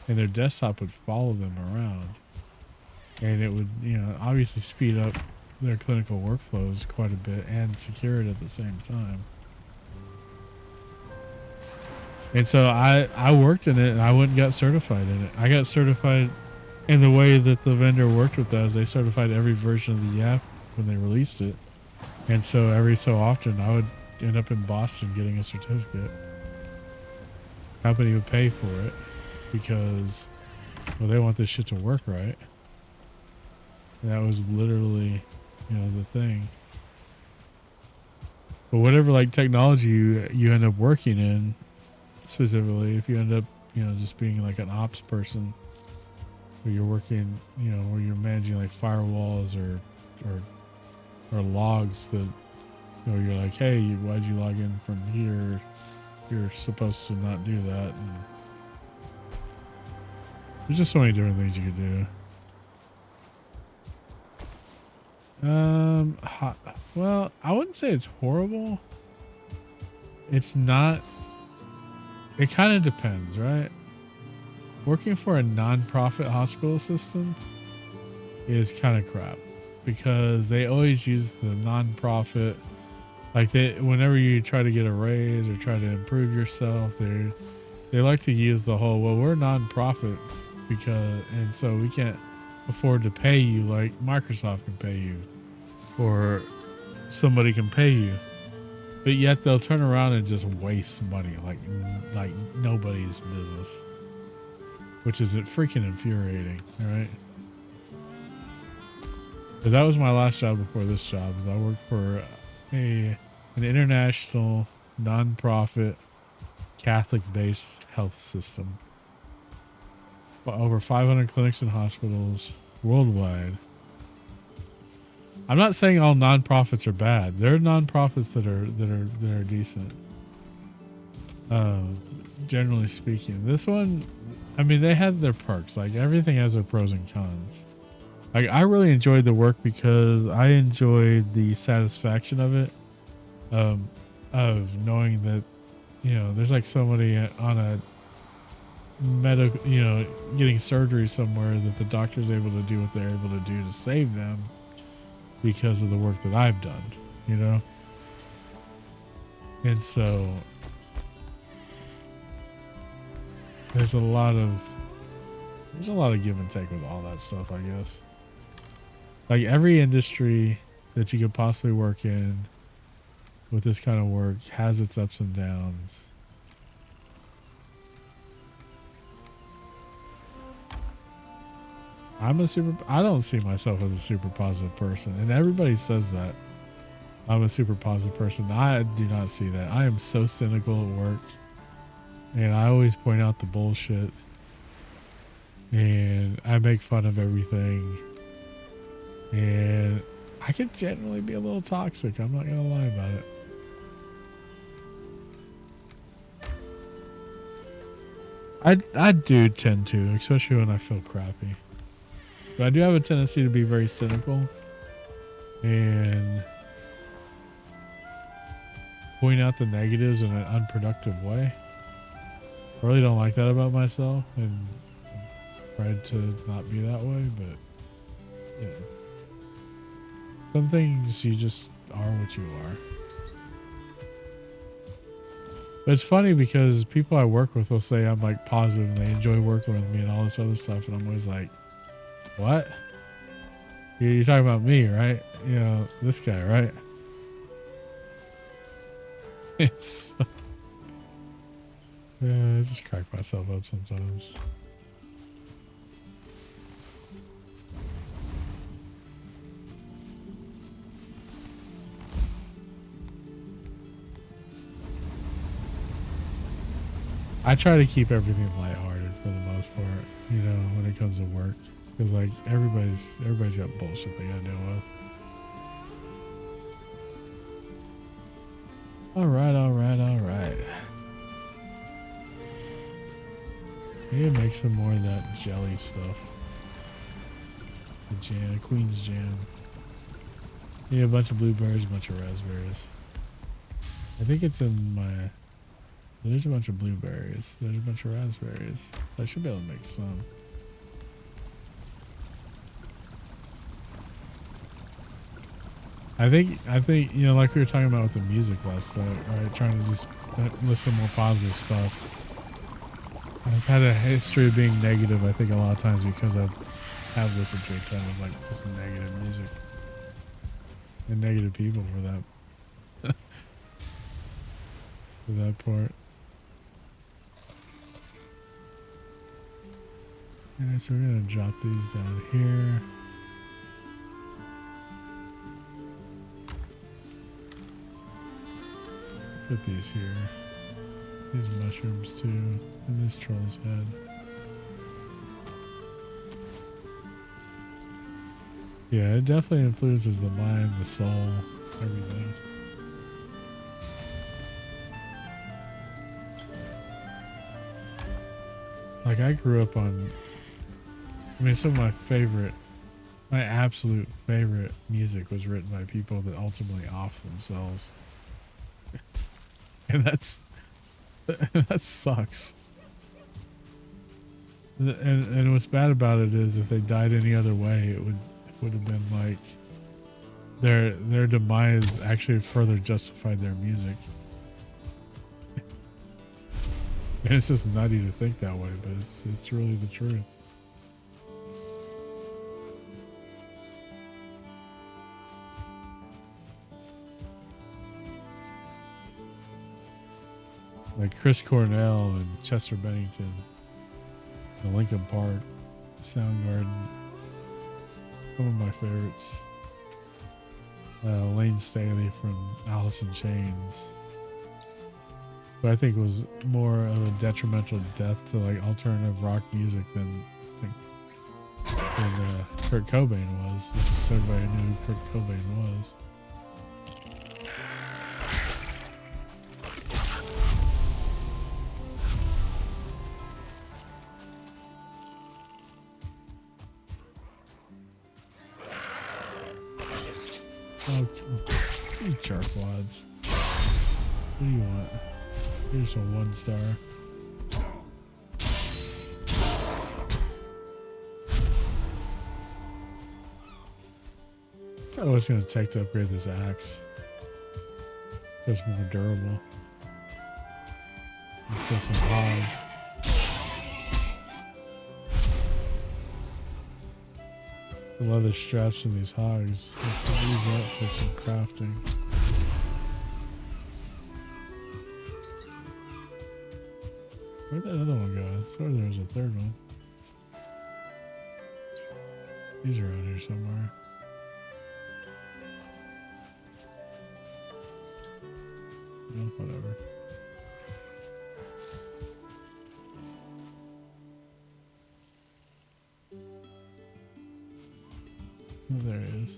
and their desktop would follow them around. And it would, you know, obviously speed up their clinical workflows quite a bit and secure it at the same time. And so I worked in it, and I went and got certified in it. I got certified, and the way that the vendor worked with that is they certified every version of the app when they released it. And so every so often I would end up in Boston getting a certificate. Company would pay for it because, well, they want this shit to work right. And that was literally, you know, the thing. But whatever like technology you end up working in, specifically, if you end up, you know, just being like an ops person, where you're working, you know, where you're managing like firewalls or logs that, you know, you're like, hey, why'd you log in from here? You're supposed to not do that. And there's just so many different things you could do. Well, I wouldn't say it's horrible. It's not. It kind of depends, right? Working for a non-profit hospital system is kind of crap because they always use the non-profit. Like whenever you try to get a raise or try to improve yourself, they like to use the whole, well, we're non-profit and so we can't afford to pay you like Microsoft can pay you or somebody can pay you. But yet they'll turn around and just waste money like nobody's business, which is freaking infuriating, right? Because that was my last job before this job. I worked for an international non-profit Catholic-based health system. Over 500 clinics and hospitals worldwide. I'm not saying all nonprofits are bad. There are nonprofits that are decent. Generally speaking, this one, I mean, they had their perks. Like everything has their pros and cons. Like I really enjoyed the work because I enjoyed the satisfaction of it, of knowing that, you know, there's like somebody on a medical, you know, getting surgery somewhere that the doctor's able to do what they're able to do to save them because of the work that I've done, you know? And so there's a lot of give and take with all that stuff, I guess. Like every industry that you could possibly work in with this kind of work has its ups and downs. I don't see myself as a super positive person, and everybody says that I'm a super positive person. I do not see that. I am so cynical at work, and I always point out the bullshit, and I make fun of everything, and I can generally be a little toxic. I'm not gonna lie about it. I do tend to, especially when I feel crappy. But I do have a tendency to be very cynical and point out the negatives in an unproductive way. I really don't like that about myself, and tried to not be that way, but you know, some things you just are what you are. But it's funny because people I work with will say I'm like positive and they enjoy working with me and all this other stuff, and I'm always like, what? You're talking about me, right? You know, this guy, right? It's I just crack myself up sometimes. I try to keep everything lighthearted for the most part, you know, when it comes to work, because like everybody's got bullshit they gotta deal with. All right. I need to make some more of that jelly stuff. The jam, Queen's jam. Need a bunch of blueberries, a bunch of raspberries. I think it's in my. There's a bunch of blueberries. There's a bunch of raspberries. I should be able to make some. I think you know, like we were talking about with the music last night, right? Trying to just listen to more positive stuff. I've had a history of being negative, I think, a lot of times because I have listened to a ton of like just negative music and negative people for that for that part. Alright, so we're gonna drop these down here. Put these here. These mushrooms too. And this troll's head. Yeah, it definitely influences the mind, the soul, everything. Like I grew up on, I mean, some of my absolute favorite music was written by people that ultimately off themselves. And that sucks. And what's bad about it is if they died any other way, it would have been like their demise actually further justified their music. And it's just nutty to think that way, but it's really the truth. Like Chris Cornell and Chester Bennington, the Linkin Park, Soundgarden, some of my favorites. Lane Staley from Alice in Chains, who I think was more of a detrimental death to like alternative rock music than Kurt Cobain was. Just so everybody knew who Kurt Cobain was. Oh, you jerkwads. What do you want? Here's a 1-star. I don't know what it's going to take to upgrade this axe. It's more durable. Kill some hogs. The leather straps in these hogs. We can use that for some crafting. Where'd that other one go? I swear there was a third one. He's around here somewhere. No, whatever. Oh, there it is.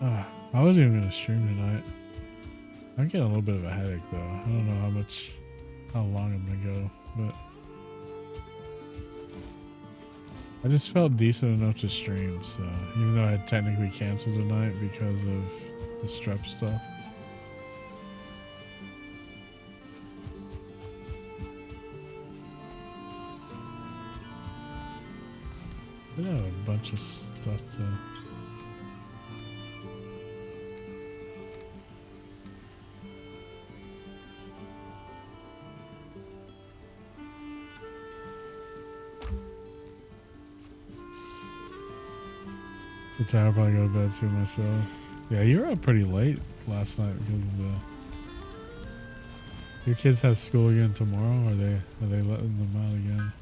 I wasn't even going to stream tonight. I'm getting a little bit of a headache though. I don't know how long I'm going to go, but I just felt decent enough to stream, so even though I had technically canceled tonight because of the strep stuff. I have a bunch of stuff to... I'll probably go to bed too myself. Yeah, you were up pretty late last night because of the... Your kids have school again tomorrow, or are they letting them out again?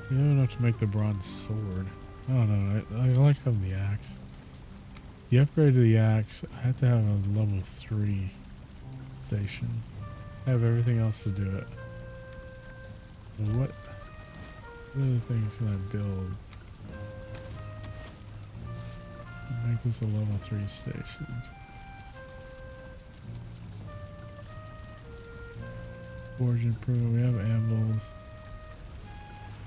You don't have to make the bronze sword. I don't know. I like having the axe. The upgrade to the axe, I have to have a level 3 station. I have everything else to do it. What other things can I build? Make this a level 3 station. Forge improvement. We have anvils.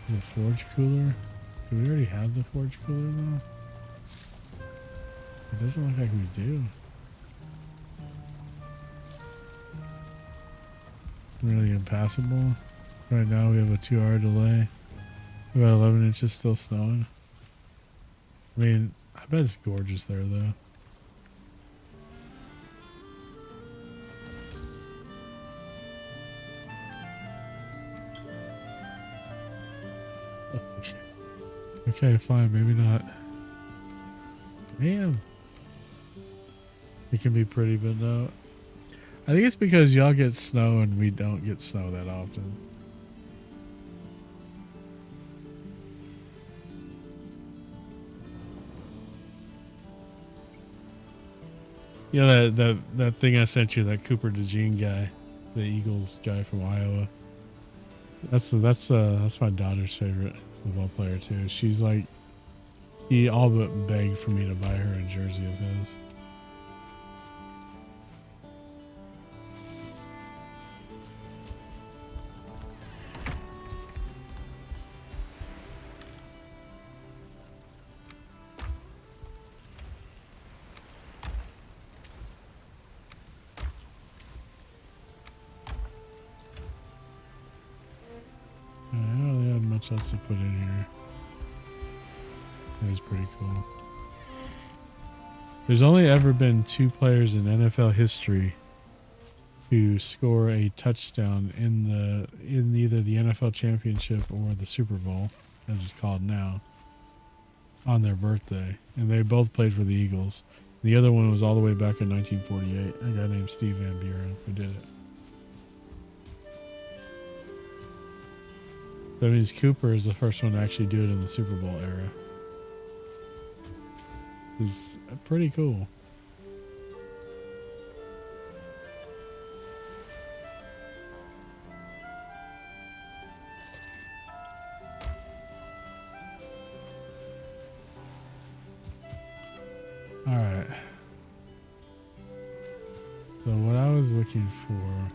The forge cooler? Do we already have the forge cooler though? It doesn't look like we do. Really impassable. Right now we have a 2-hour delay. We got 11 inches still snowing. I mean, I bet it's gorgeous there though. Okay, fine, maybe not. Damn. It can be pretty, but no. I think it's because y'all get snow and we don't get snow that often. You know that thing I sent you, that Cooper DeJean guy, the Eagles guy from Iowa. That's my daughter's favorite football player too. She's like, he all but begged for me to buy her a jersey of his. I don't really have much else to put in here. That was pretty cool. There's only ever been 2 players in NFL history who score a touchdown in either the NFL championship or the Super Bowl, as it's called now, on their birthday. And they both played for the Eagles. The other one was all the way back in 1948. A guy named Steve Van Buren who did it. That means Cooper is the first one to actually do it in the Super Bowl era. It's pretty cool. All right. So what I was looking for,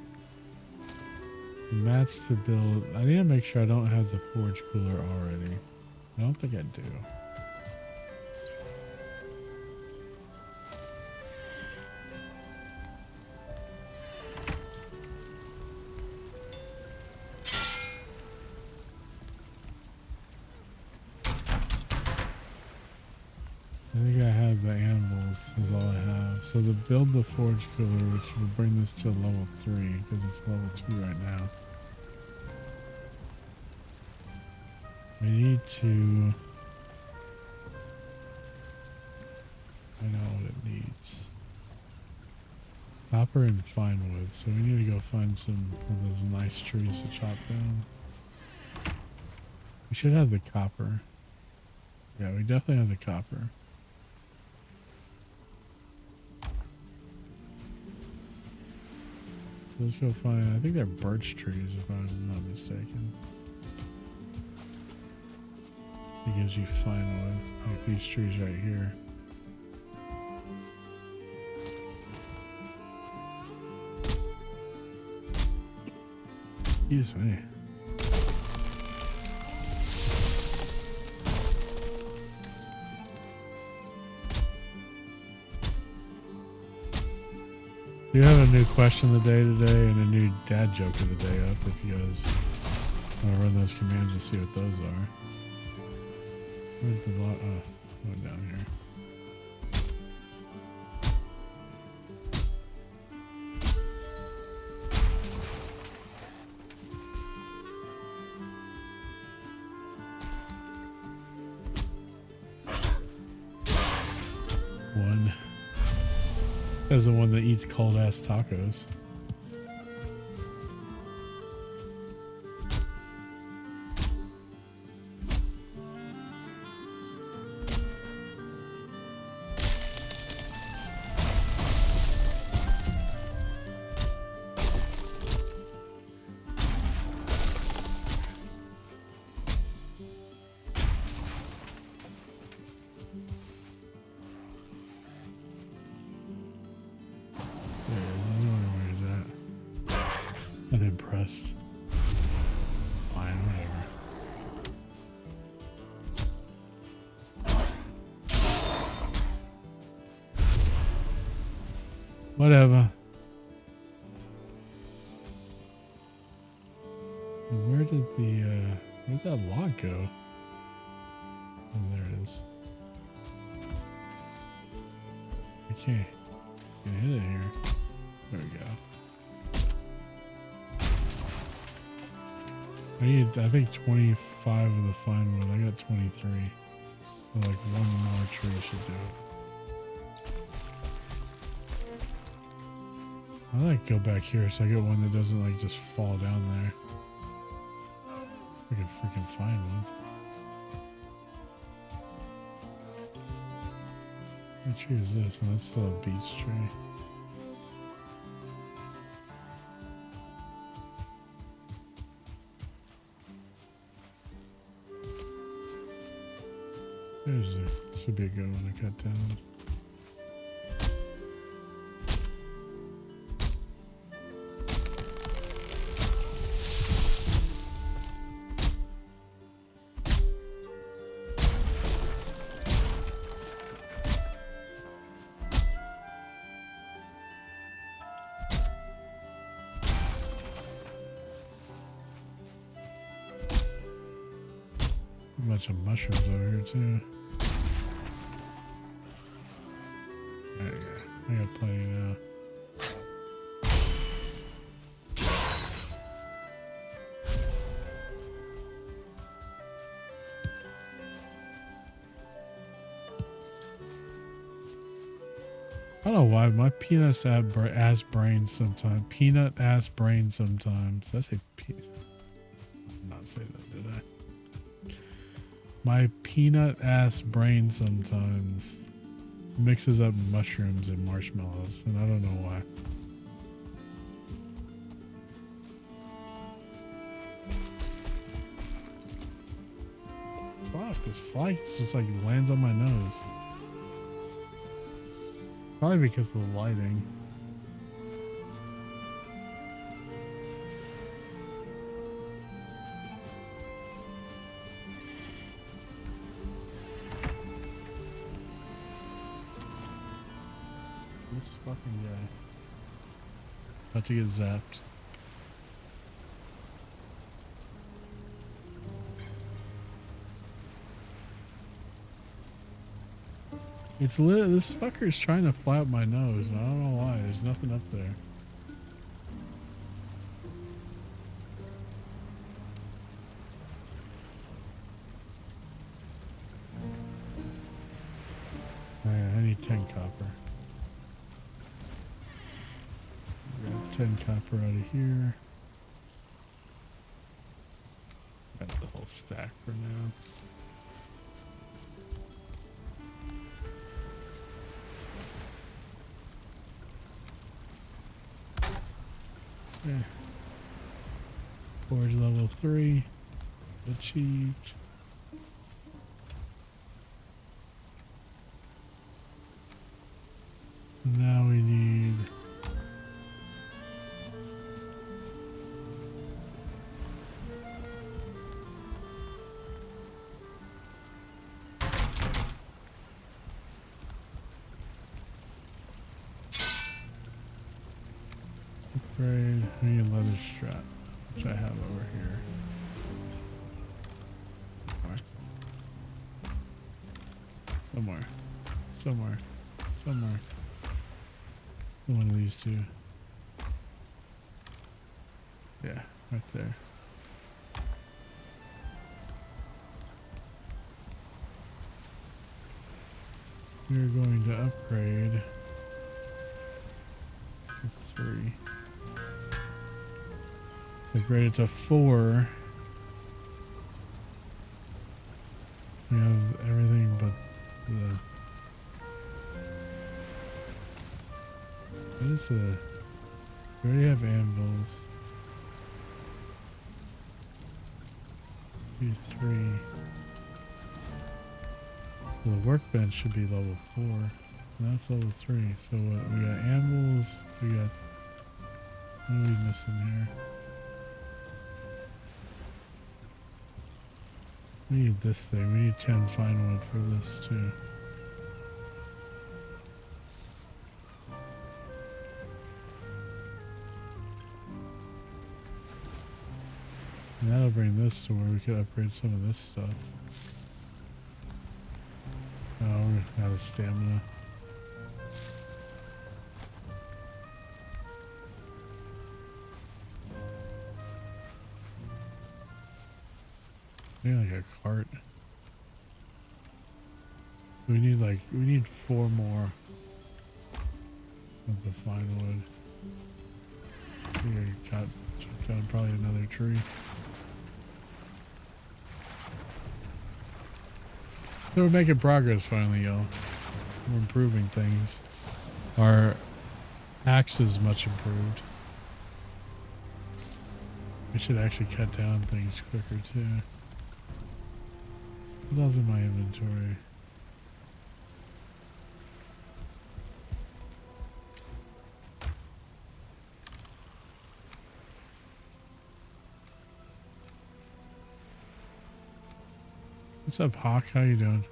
mats to build. I need to make sure I don't have the forge cooler already. I don't think I do. I think I have the anvils is all I have. So to build the forge cooler, which will bring this to level 3, because it's level 2 right now. We need to... I know what it needs. Copper and fine wood. So we need to go find some of those nice trees to chop down. We should have the copper. Yeah, we definitely have the copper. Let's go find, I think they're birch trees if I'm not mistaken. It gives you fine wood, like these trees right here. Excuse me. We have a new question of the day today and a new dad joke of the day up if you guys want to run those commands and see what those are. Where's the lot? Oh, went down here. One. As the one that eats cold ass tacos. Unimpressed. Fine, whatever. Whatever. Where'd that log go? Oh, there it is. I can't hit it here. There we go. I need, I think 25 of the fine wood. I got 23. So like one more tree should do it. I like go back here so I get one that doesn't like just fall down there. I can freaking find one. What tree is this? Oh, that's still a beech tree. Should be a good one to cut down. A bunch of mushrooms over here too. There you go. I got plenty now. I don't know why my peanuts have ass brains sometimes. Peanut ass brain sometimes. Did I say I did not say that, did I? My peanut ass brain sometimes mixes up mushrooms and marshmallows, and I don't know why. Fuck, this fly just like lands on my nose. Probably because of the lighting. This fucking guy. About to get zapped. It's lit. This fucker's trying to fly up my nose, and I don't know why. There's nothing up there. Alright, I need 10 copper. 10 copper out of here. Got the whole stack for now. Okay. Forge level 3 achieved. Now we need upgrade. We need a leather strap, which I have over here. Somewhere. Somewhere. Somewhere. One of these two. Yeah, right there. We're going to upgrade to 3. Upgrade it to 4. We have everything but the... What is the... We already have anvils. B3. Well, the workbench should be level 4. And that's level 3. So what? We got anvils. We got... What are we missing here? We need this thing. We need 10 fine wood for this too. And that'll bring this to where we could upgrade some of this stuff. Oh, we're out of stamina. We need like a cart. We need 4 more of the fine wood. We got probably another tree. So we're making progress finally, y'all. We're improving things. Our axe is much improved. We should actually cut down things quicker too. What else in my inventory? What's up, Hawk? How you doing?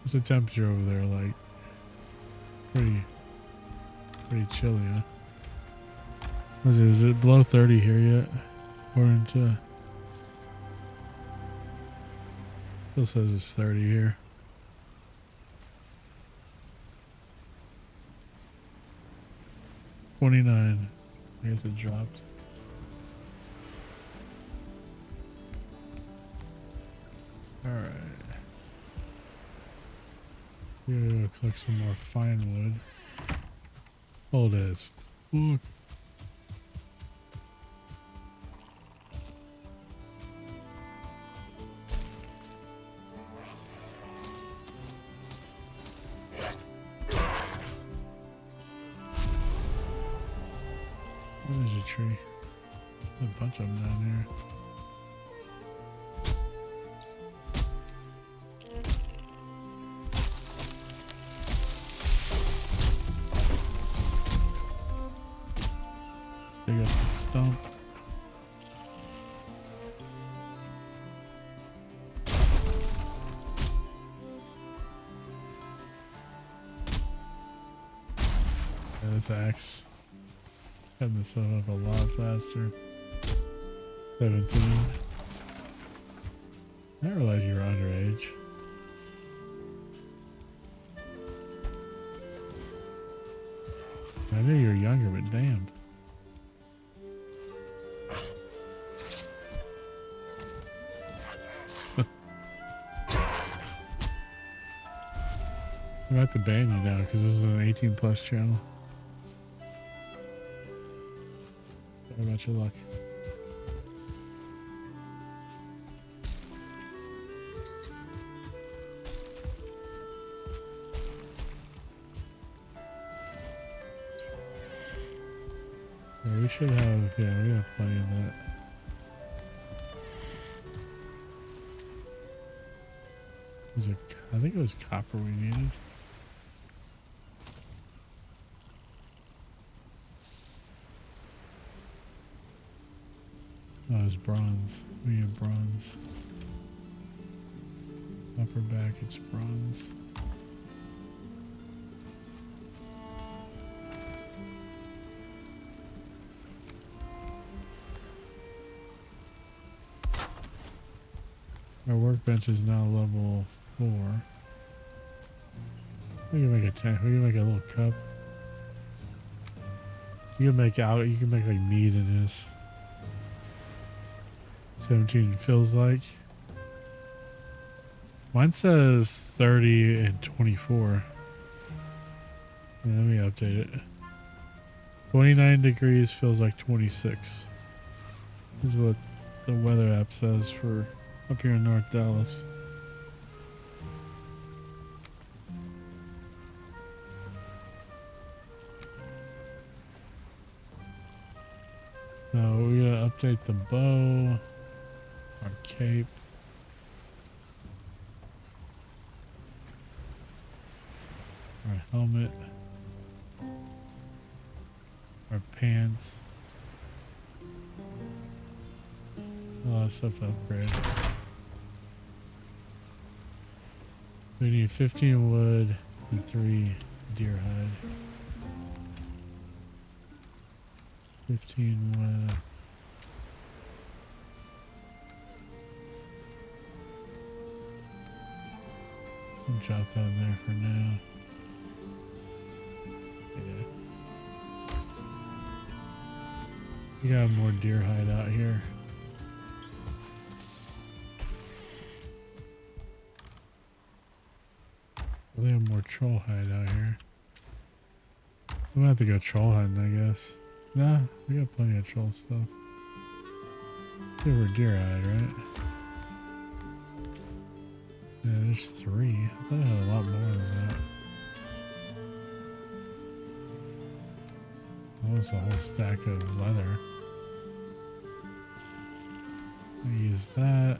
What's the temperature over there like? Pretty chilly, huh? Is it below 30 here yet? According to... Still says it's 30 here. $29. I guess it dropped. Alright. We're gonna collect some more fine wood. Hold as fuck. There's a tree. There's a bunch of them down here. Dig up the stump. Yeah, this axe. Cutting this stuff up a lot faster. 17. I didn't realize you were underage. I knew you were younger, but damn. I'm about to ban you now because this is an 18+ channel. Sorry about your luck. Yeah, we should have, yeah, we have plenty of that. Was it, I think it was copper we needed. Oh, it was bronze. We need bronze. Upper back, it's bronze. Our workbench is now level 4. We can make a tank. We can make a little cup. You can make out. You can make like mead in this. 17 feels like. Mine says 30 and 24. Yeah, let me update it. 29 degrees feels like 26. This is what the weather app says for up here in North Dallas. So we gotta update the bow, our cape. Our helmet. Our pants. A lot of stuff to upgrade. We need 15 wood and 3 deer hide. 15 wood. I'll drop that in there for now. Yeah. We got more deer hide out here. We have more troll hide out here. We might have to go troll hunting, I guess. Nah, we got plenty of troll stuff. Yeah, we're deer hide, right? Yeah, there's 3. I thought I had a lot more than that. Almost a whole stack of leather. I use that.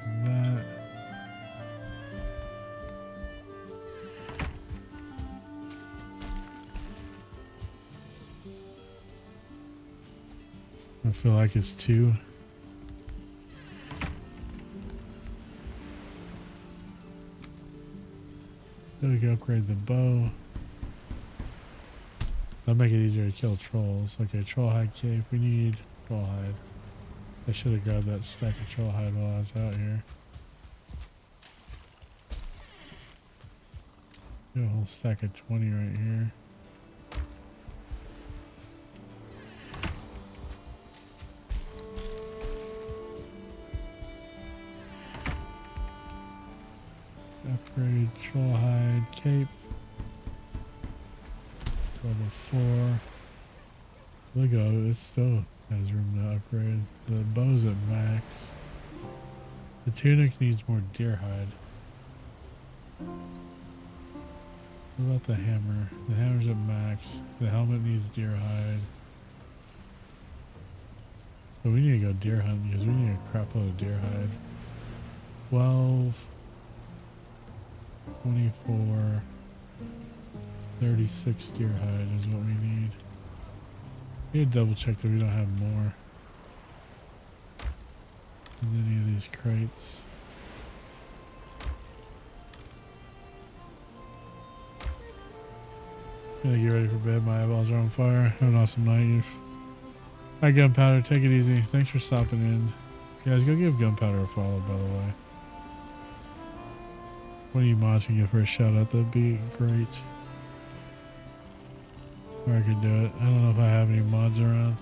And that. I feel like it's 2. Then we can upgrade the bow. That'll make it easier to kill trolls. Okay, troll hide cape. We need troll hide. I should have grabbed that stack of troll hide while I was out here. Got a whole stack of 20 right here. Upgrade troll hide cape. Level 4. Look at it, still has room to upgrade. The bow's at max. The tunic needs more deer hide. What about the hammer? The hammer's at max. The helmet needs deer hide. But we need to go deer hunting because we need a crap load of deer hide. 12. 24. 36 deer hide is what we need. We need to double check that we don't have more in any of these crates. Gonna get ready for bed. My eyeballs are on fire. Have an awesome night, Eve. Alright, Gunpowder, take it easy. Thanks for stopping in. Guys, go give Gunpowder a follow, by the way. One of you mods can give her a shout out, that'd be great. Or I could do it. I don't know if I have any mods around.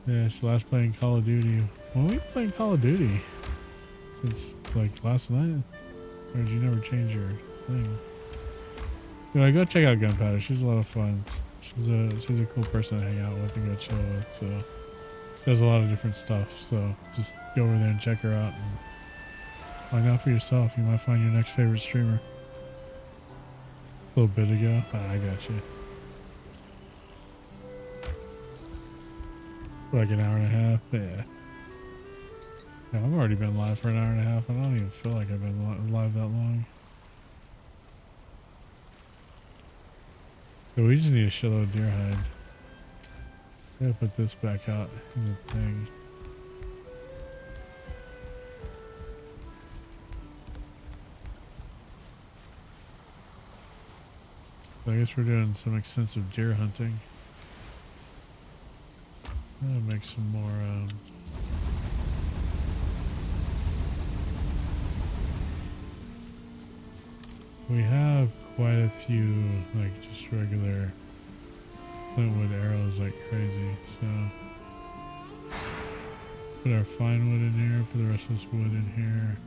Yeah, it's last playing Call of Duty. When were we playing Call of Duty? Since like last night? Or did you never change your thing? Yeah, go check out Gunpowder. She's a lot of fun. She's a cool person to hang out with and go chill with. So she does a lot of different stuff. So just go over there and check her out and find out for yourself. You might find your next favorite streamer. It's a little bit ago. I got you. Like an hour and a half. Yeah. Yeah, I've already been live for an hour and a half. I don't even feel like I've been live that long. So we just need a shitload of deer hide. Gotta put this back out in the thing. I guess we're doing some extensive deer hunting. I'm gonna make some more, we have quite a few, like, just regular flintwood arrows like crazy, so put our fine wood in here, put the rest of this wood in here.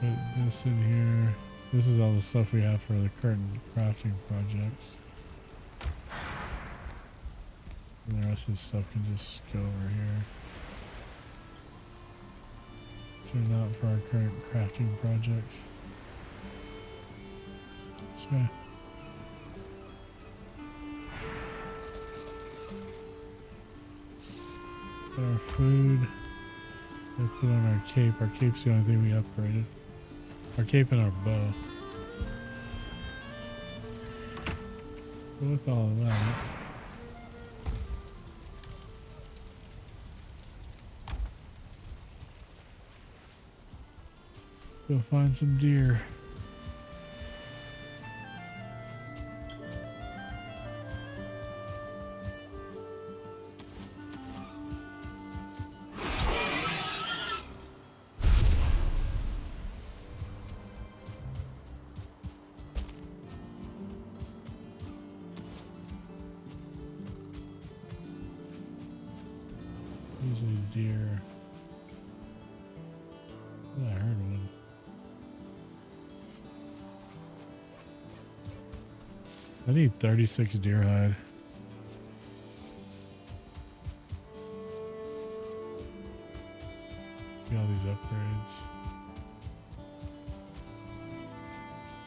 Put this in here. This is all the stuff we have for the current crafting projects. And the rest of the stuff can just go over here. So not for our current crafting projects. So put our food. We put on our cape. Our cape's the only thing we upgraded. Our cape and our bow. But with all of that, go find some deer. Usually deer. Oh, I heard one. I need 36 deer hide. Get all these upgrades.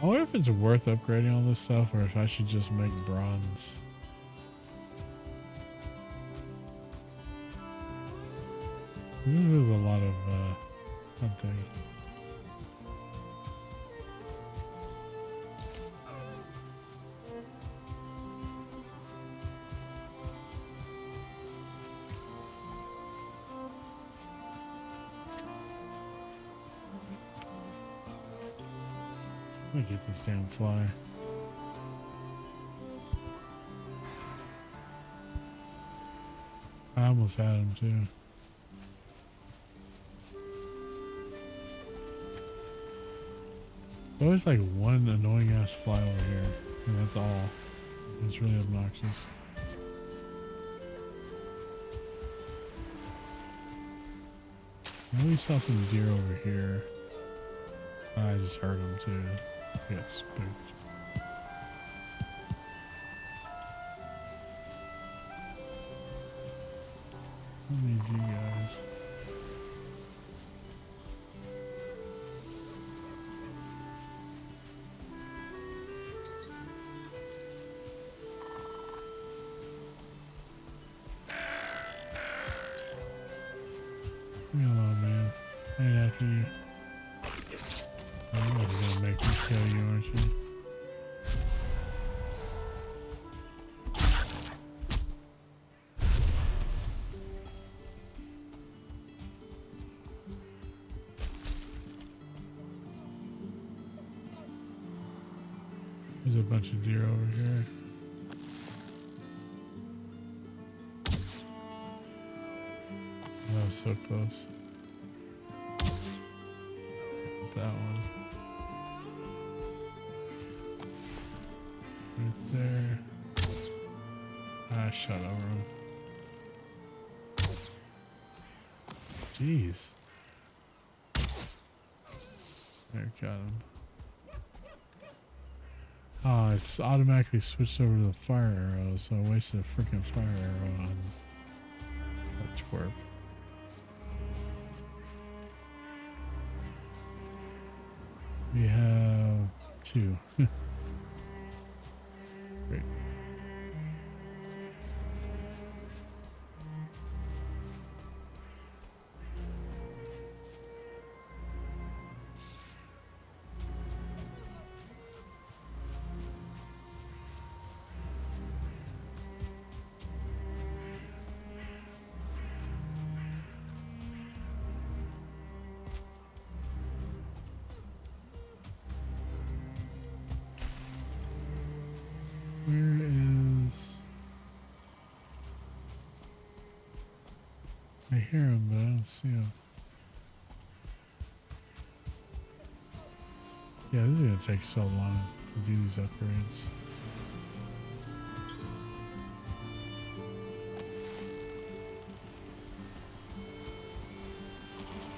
I wonder if it's worth upgrading all this stuff or if I should just make bronze. This is a lot of hunting. Let me get this damn fly. I almost had him too. Always like one annoying ass fly over here, and that's all. It's really obnoxious. I know we saw some deer over here. I just heard them too. I got spooked. Who needs you guys? Leave me alone, man. I ain't after you. Oh, you're gonna make me kill you, aren't you? There's a bunch of deer over here. That was so close. That one. Right there. I shot over him. Jeez. There, got him. Oh, it's automatically switched over to the fire arrow, so I wasted a freaking fire arrow on that twerp. We have 2. Great. I hear him, but I don't see him. Yeah, this is gonna take so long to do these upgrades.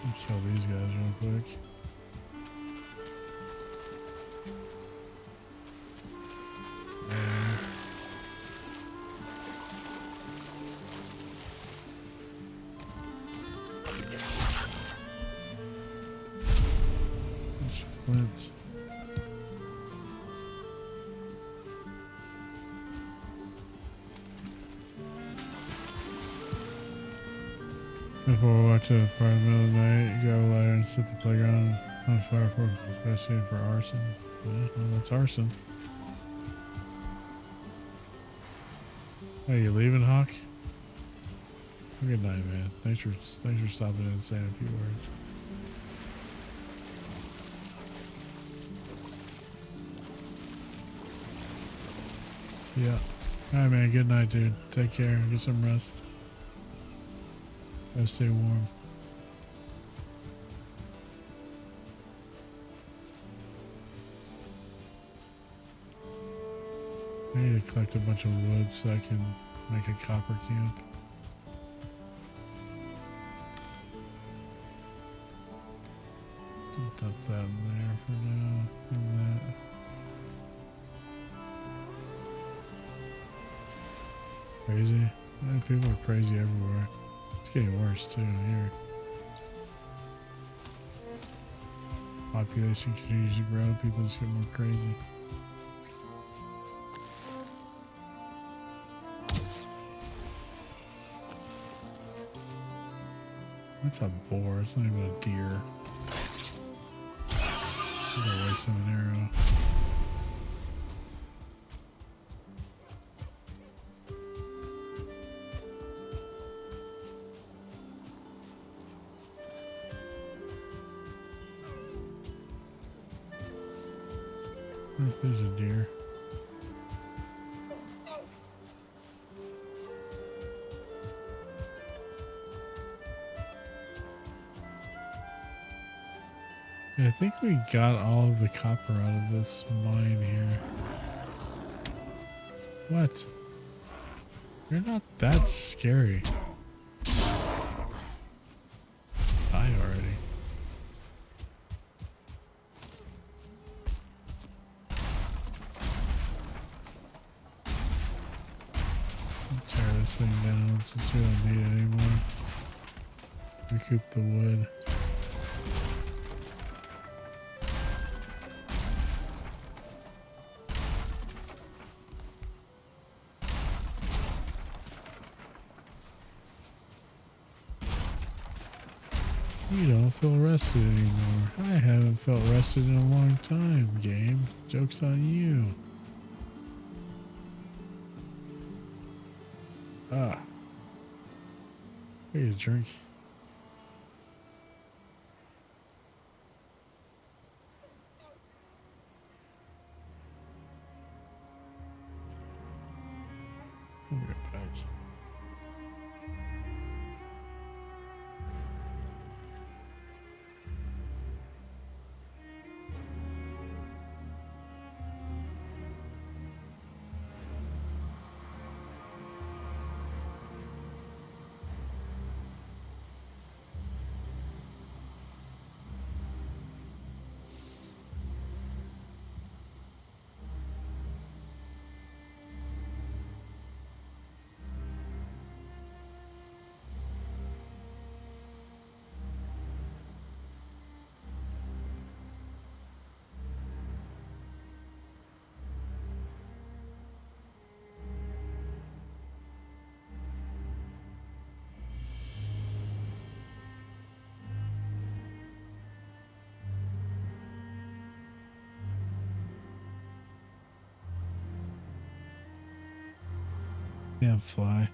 Let me kill these guys real quick. Flint. Before we walk to the park in the middle of the night, grab a ladder and set the playground on fire for especially for arson. Yeah, well, that's arson. Hey, you leaving, Hawk? Good night, man. Thanks for stopping in and saying a few words. Yeah. Alright, man. Good night, dude. Take care. Get some rest. Gotta stay warm. I need to collect a bunch of wood so I can make a copper camp. Dump that in there for now. And that. Crazy. People are crazy everywhere. It's getting worse too here. Population continues to grow. People just get more crazy. That's a boar. It's not even a deer. I'm gonna waste an arrow. Oh, there's a deer. Yeah, I think we got all of the copper out of this mine here. What? You're not that scary. Die already. Tear this thing down since we don't need it anymore. Recoup the wood. You don't feel rested anymore. I haven't felt rested in a long time, game. Joke's on you. Ah. Here's a drink. I'll be right back. Yeah, fly.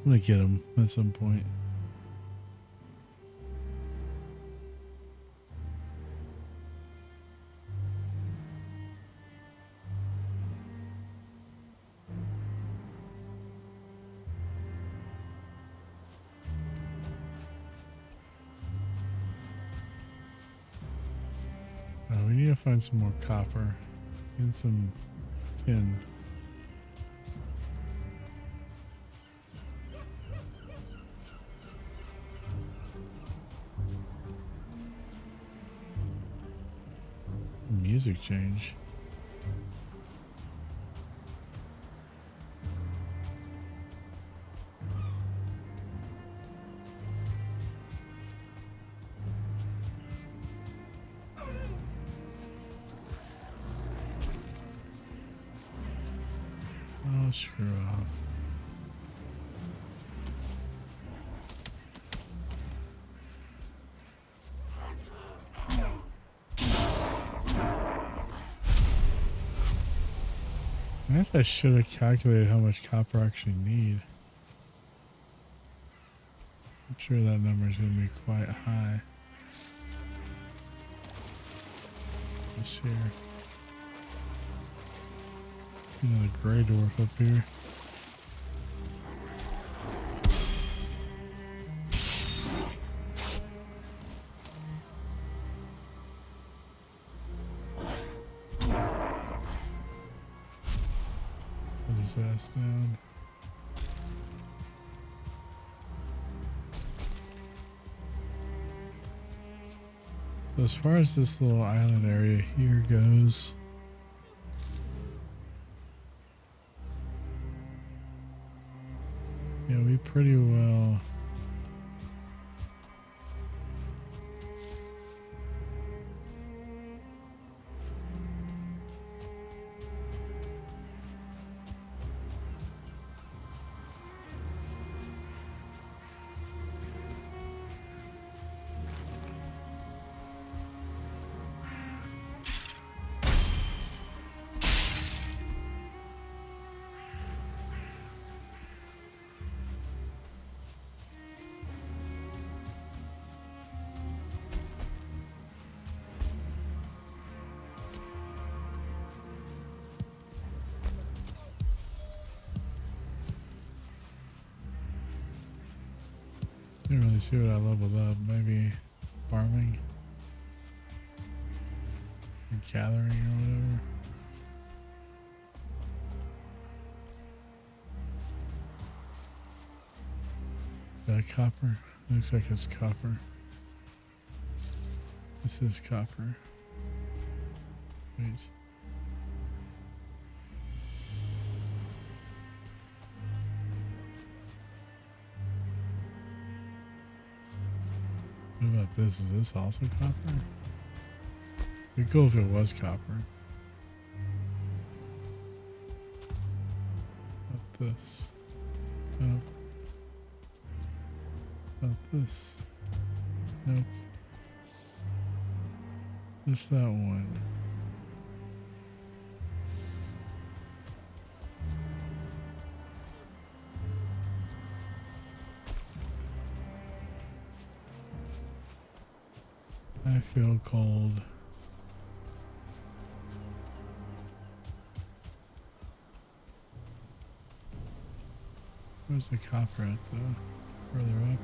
I'm gonna get him at some point. we need to find some more copper and some tin. Music change. Oh, screw off. I guess I should have calculated how much copper I actually need. I'm sure that number is going to be quite high. This here. Another gray dwarf up here. Put his ass down. So as far as this little island area here goes, yeah, we pretty well didn't really see what I leveled up. Maybe farming or gathering or whatever. That copper? Looks like it's copper. This is copper. Wait. What about this? Is this also copper? It'd be cool if it was copper. About this? Nope. About this? Nope. Just that one. I feel cold. Where's the copper at though? Further up?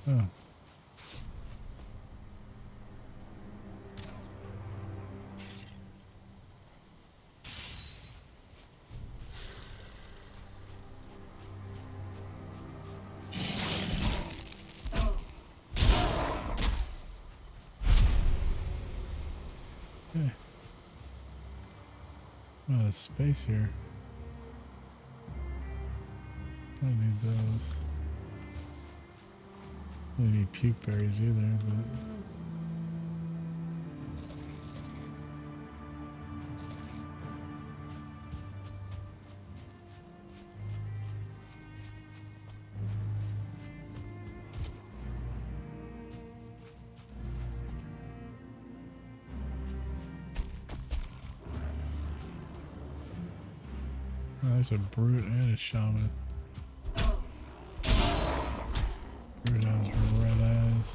Oh. Okay. A lot of space here. I don't need those. I don't need puke berries either, but oh, there's a brute and a shaman. Brute has red eyes.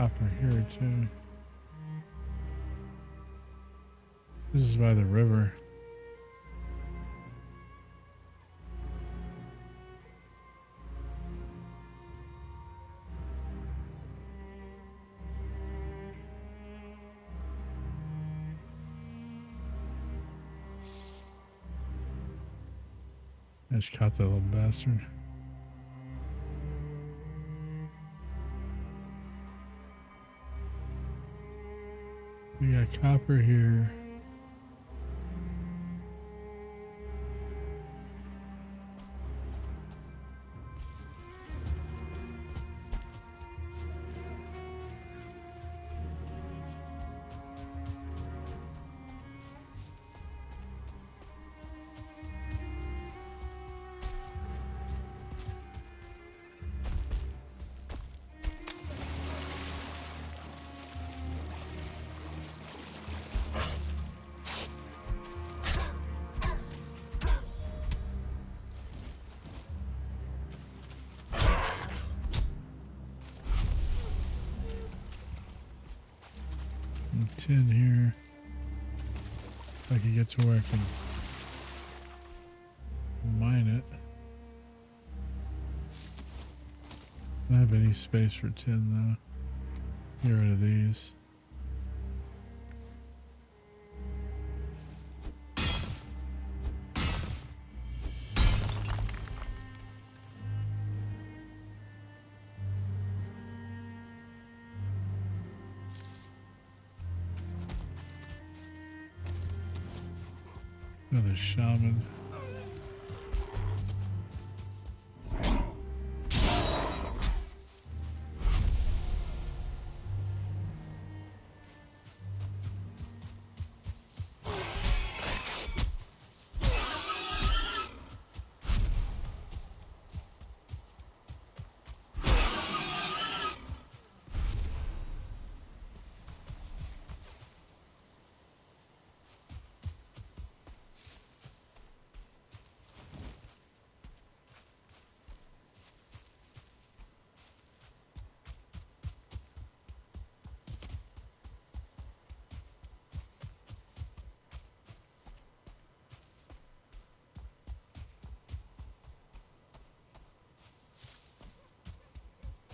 copper here too. This is by the river. I just caught that little bastard. We got copper here. Tin here. If I can get to where I can mine it. I don't have any space for tin though. Get rid of these. Another shaman.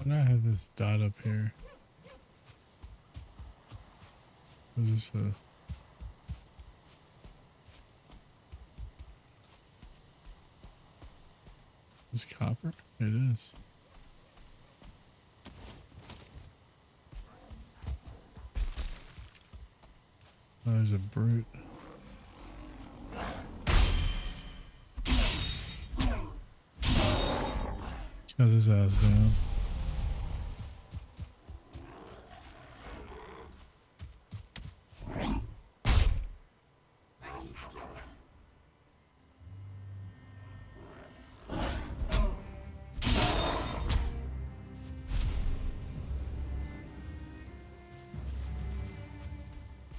Why do I have this dot up here? Is this this copper? It is. Oh, there's a brute. Shut his ass down.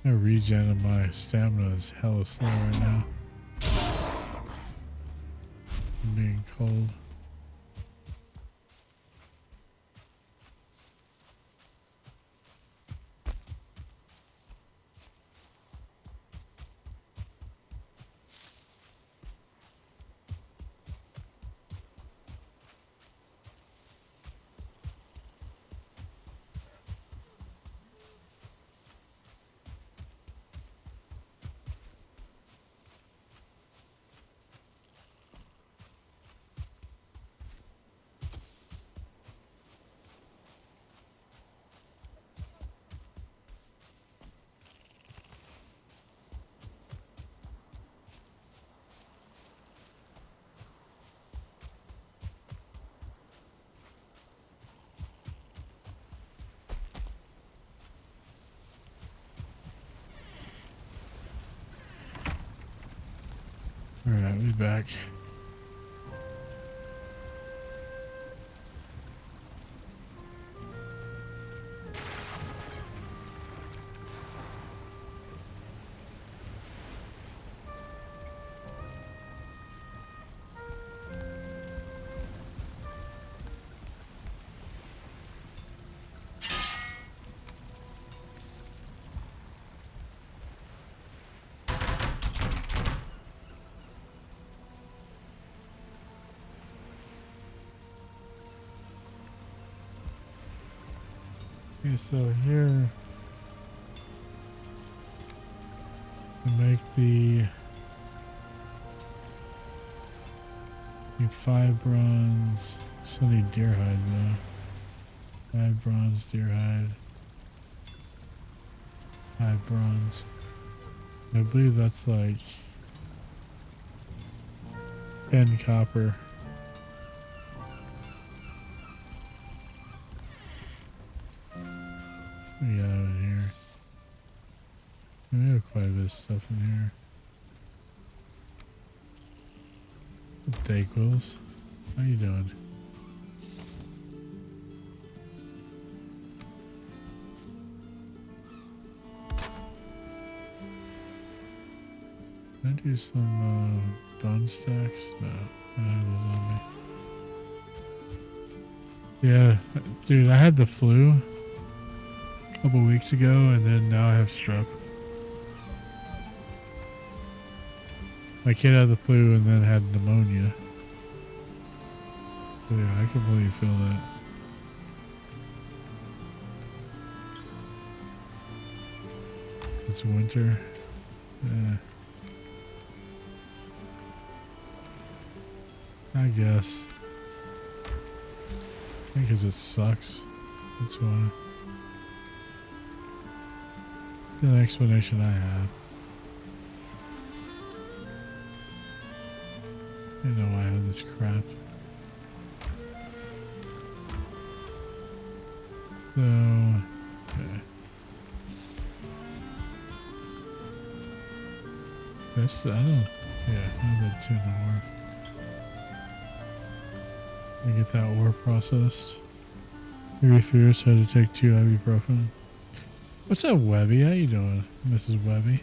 My regen of my stamina is hella slow right now. I'm being cold. Alright, we back. Okay, so here we make the need 5 bronze. Still need deer hide though. 5 bronze, deer hide. 5 bronze. I believe that's like 10 copper. What do we got in here? We have quite a bit of stuff in here. Dayquils. How you doing? Can I do some bone stacks? No, I don't have those on me. Yeah, dude, I had the flu a couple weeks ago, and then now I have strep. My kid had the flu and then had pneumonia. So yeah, I completely feel that. It's winter. Yeah. I guess. Because it sucks. That's why. The only explanation I have. I know I have this crap. So, okay. I don't, yeah, I have that 2 in the ore. I get that ore processed. Maybe fierce had to take 2 ibuprofen. What's up, Webby? How you doing, Mrs. Webby?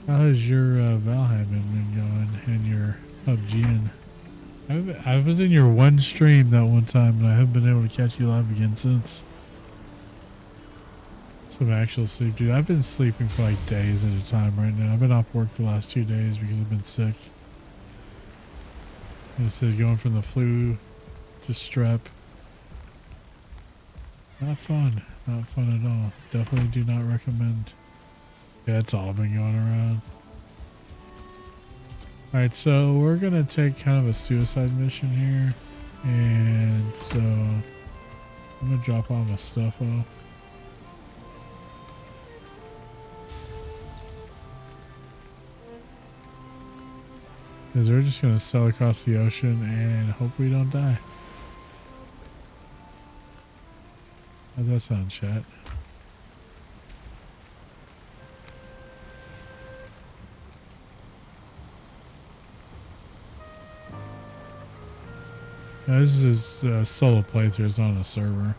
How has your Valheim been going and your PUBG? I was in your one stream that one time, and I haven't been able to catch you live again since. Some actual sleep, dude. I've been sleeping for like days at a time right now. I've been off work the last 2 days because I've been sick. This is going from the flu to strep. Not fun. Not fun at all. Definitely do not recommend. Yeah, it's all been going around. Alright, so we're gonna take kind of a suicide mission here. And so I'm gonna drop all my stuff off. Because we're just gonna sail across the ocean and hope we don't die. How's that sound, chat? Now, this is a solo playthrough, it's not on a server.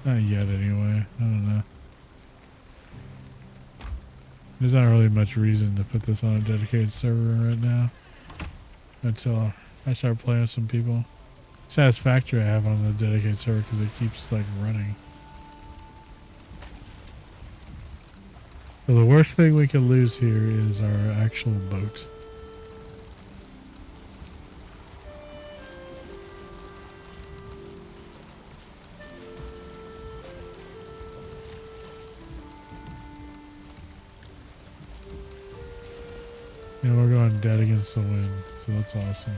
Not yet anyway, I don't know. There's not really much reason to put this on a dedicated server right now. Until I start playing with some people. Satisfactory I have on the dedicated server because it keeps like running. So the worst thing we could lose here is our actual boat. And we're going dead against the wind, so that's awesome.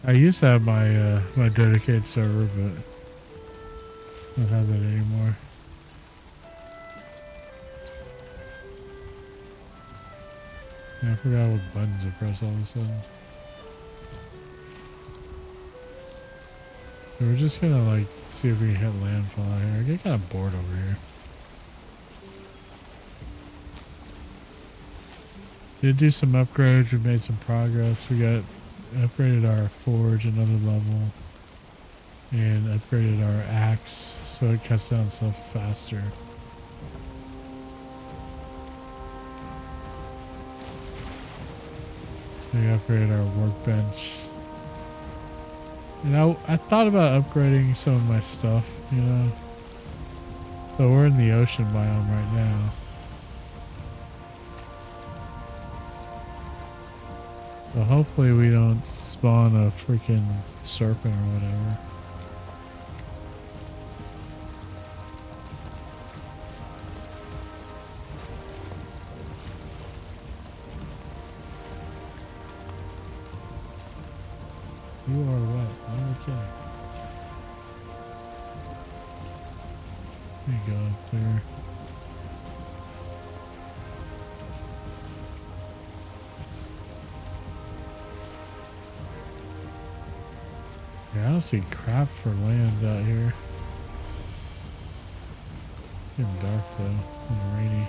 I used to have my my dedicated server, but I don't have that anymore. Yeah, I forgot what buttons I press all of a sudden. So we're just gonna like see if we can hit landfall out here. I get kind of bored over here. Did do some upgrades. We've made some progress. We got upgraded our forge another level and upgraded our axe so it cuts down stuff faster. We upgraded our workbench. You know, I thought about upgrading some of my stuff, you know. So we're in the ocean biome right now. So hopefully we don't spawn a freaking serpent or whatever. You are wet. Okay. There you go up there. Yeah, I don't see crap for land out here. Getting dark though, and rainy.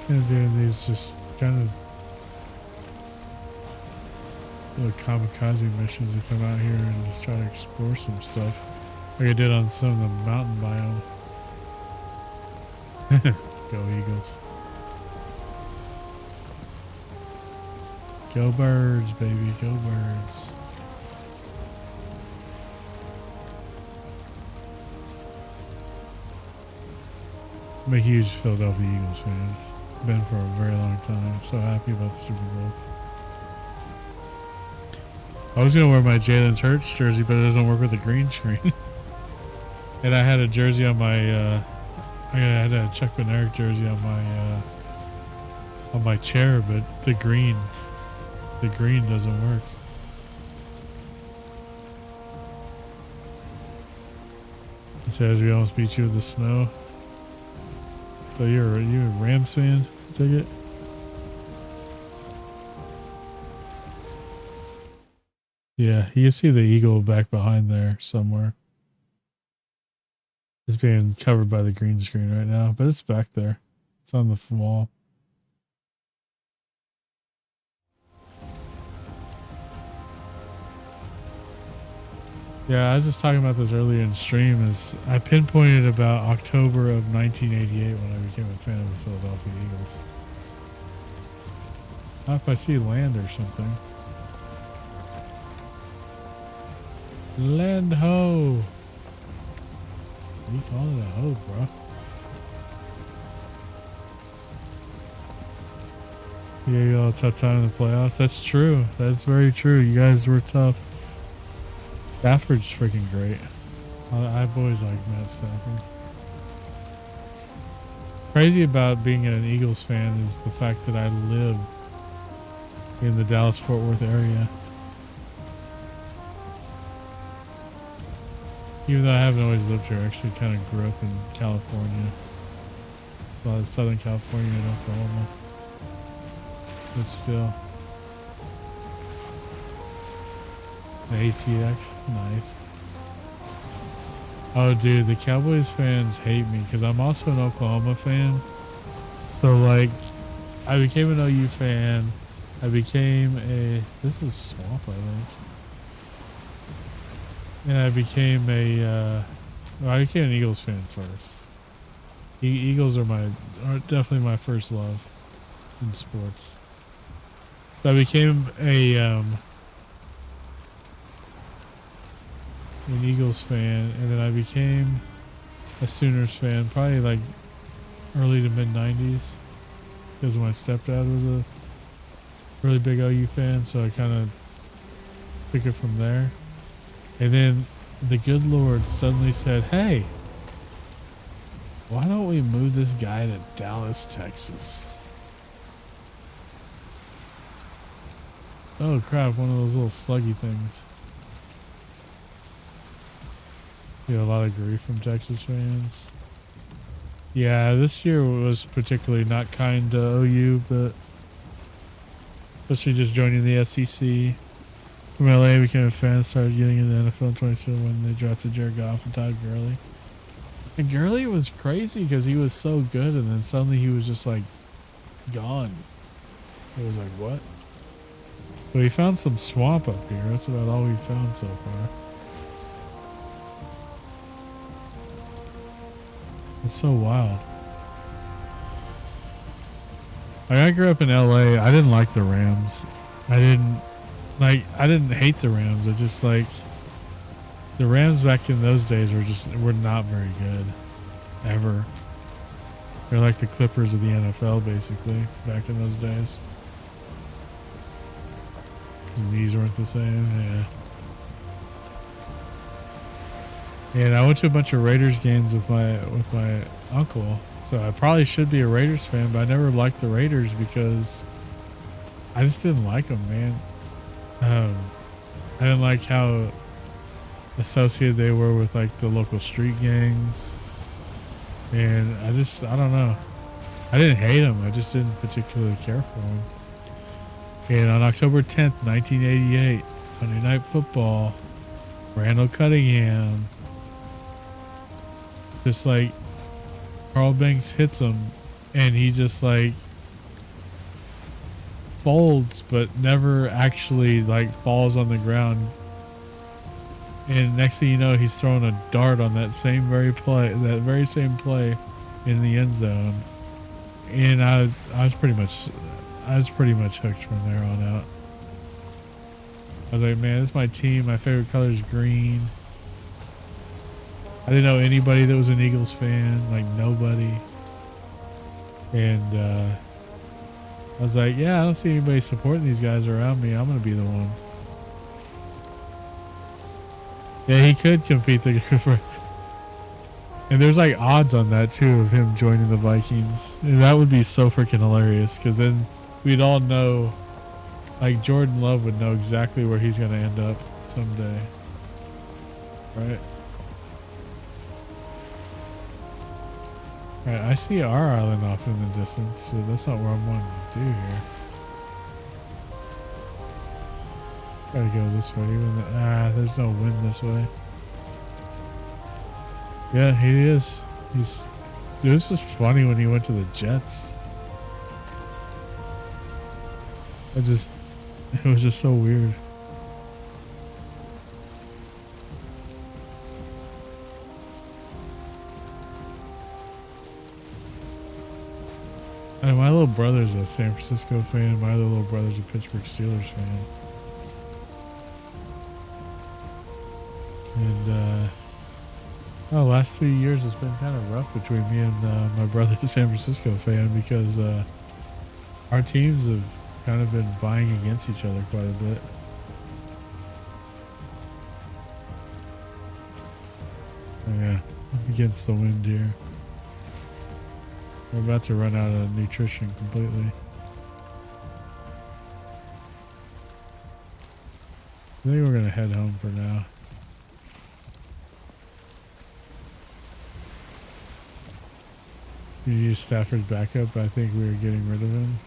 And doing these just kind of little kamikaze missions to come out here and just try to explore some stuff. Like I did on some of the mountain biome. Go Eagles. Go birds, baby, go birds. I'm a huge Philadelphia Eagles fan. Been for a very long time. So happy about the Super Bowl. I was gonna wear my Jalen Hurts jersey, but it doesn't work with the green screen. And I had a jersey on my I had a Chuck Bednarik jersey on my chair, but the green doesn't work. It says we almost beat you with the snow. So you're a Rams fan, take it? Yeah, you can see the eagle back behind there somewhere. It's being covered by the green screen right now, but it's back there. It's on the wall. Yeah, I was just talking about this earlier in stream. Is I pinpointed about October of 1988 when I became a fan of the Philadelphia Eagles. Not if I see land or something. Land ho! What are you calling it a hoe, bro? Yeah, you all a tough time in the playoffs. That's true. That's very true. You guys were tough. Stafford's freaking great. I've always liked Matt Stafford. Crazy about being an Eagles fan is the fact that I live in the Dallas-Fort Worth area. Even though I haven't always lived here, I actually kind of grew up in California. A lot of Southern California and Oklahoma. But still. The ATX, nice. Oh dude, the Cowboys fans hate me because I'm also an Oklahoma fan. So like, I became an OU fan. I became this is Swamp, I think. And I became I became an Eagles fan first. Eagles are definitely my first love in sports. So I became an Eagles fan, and then I became a Sooners fan, probably like early to mid 90s, because my stepdad was a really big OU fan, so I kind of took it from there. And then the good Lord suddenly said, hey, why don't we move this guy to Dallas, Texas? Oh crap, one of those little sluggy things. You know, a lot of grief from Texas fans. Yeah, this year was particularly not kind to OU, but especially just joining the SEC. From LA, became a fan, started getting into the NFL in 2017 when they drafted Jared Goff and Todd Gurley. And Gurley was crazy because he was so good, and then suddenly he was just like gone. It was like, what? But we found some swamp up here. That's about all we've found so far. It's so wild. Like, I grew up in LA. I didn't like the Rams. I didn't hate the Rams. I just like the Rams back in those days were not very good. Ever. They're like the Clippers of the NFL basically back in those days. His knees weren't the same, yeah. And I went to a bunch of Raiders games with my uncle, so I probably should be a Raiders fan, but I never liked the Raiders because I just didn't like them, man. I didn't like how associated they were with like the local street gangs, and I don't know. I didn't hate them, I just didn't particularly care for them. And on October 10th, 1988, Monday Night Football, Randall Cunningham, just like Carl Banks hits him, and he just like folds, but never actually like falls on the ground. And next thing you know, he's throwing a dart on that very same play in the end zone. And I was pretty much hooked from there on out. I was like, man, this is my team. My favorite color is green. I didn't know anybody that was an Eagles fan, like nobody. And I was like, yeah, I don't see anybody supporting these guys around me. I'm gonna be the one. Yeah, he could compete for. And there's like odds on that too of him joining the Vikings. And that would be so freaking hilarious because then we'd all know, like Jordan Love would know exactly where he's gonna end up someday, right? Right, I see our island off in the distance, so that's not what I'm wanting to do here. Gotta go this way, there's no wind this way. Yeah, he is. It was just funny when he went to the Jets. It was just so weird. And my little brother's a San Francisco fan, and my other little brother's a Pittsburgh Steelers fan. And the last 3 years has been kind of rough between me and my brother, the San Francisco fan, because our teams have kind of been vying against each other quite a bit. Oh, yeah, I'm against the wind here. We're about to run out of nutrition completely. I think we're going to head home for now. You use Stafford's backup, I think we were getting rid of him.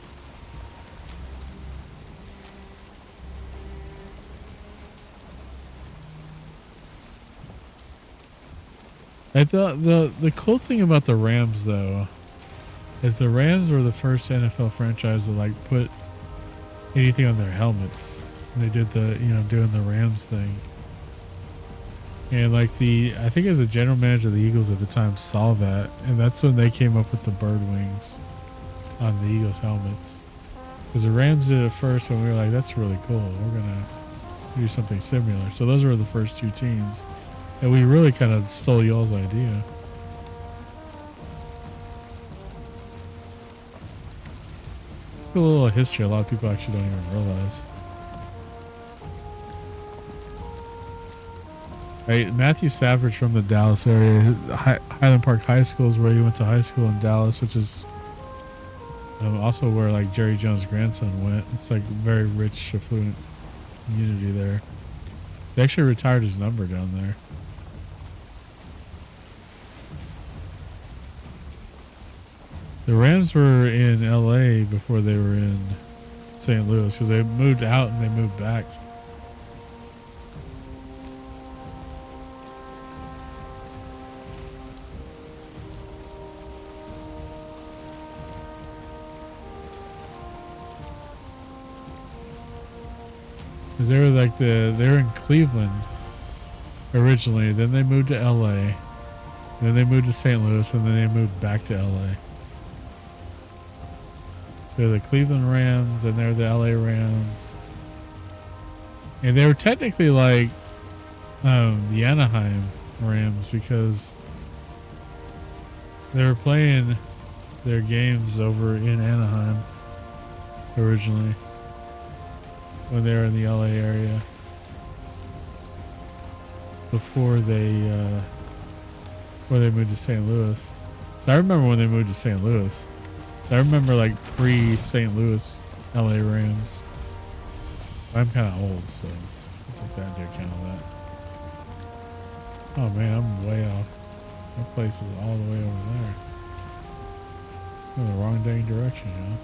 I thought the cool thing about the Rams though is the Rams were the first NFL franchise to like put anything on their helmets. And they did the, doing the Rams thing. And like I think as a general manager of the Eagles at the time saw that, and that's when they came up with the bird wings on the Eagles helmets. Because the Rams did it first, and we were like, that's really cool. We're going to do something similar. So those were the first two teams. And we really kind of stole y'all's idea. It's a little history a lot of people actually don't even realize. Right, Matthew Stafford's from the Dallas area. Highland Park High School is where he went to high school in Dallas, which is also where like Jerry Jones' grandson went. It's like very rich, affluent community there. They actually retired his number down there. The Rams were in LA before they were in St. Louis because they moved out and they moved back. Because they were like they were in Cleveland originally, then they moved to LA, then they moved to St. Louis, and then they moved back to LA. So they're the Cleveland Rams, and they're the LA Rams. And they were technically like the Anaheim Rams because they were playing their games over in Anaheim originally when they were in the LA area before they moved to St. Louis. So I remember when they moved to St. Louis. So I remember like pre-St. Louis LA Rams. I'm kind of old, so I'll take that into account of that. Oh man, I'm way off. That place is all the way over there. I'm in the wrong dang direction, you know?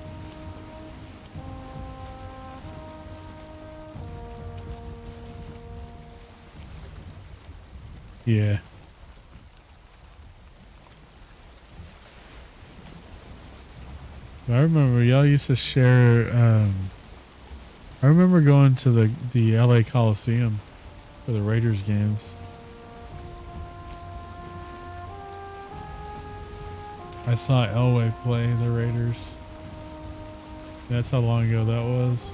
Yeah. I remember y'all used to share, I remember going to the LA Coliseum for the Raiders games. I saw Elway play the Raiders. That's how long ago that was.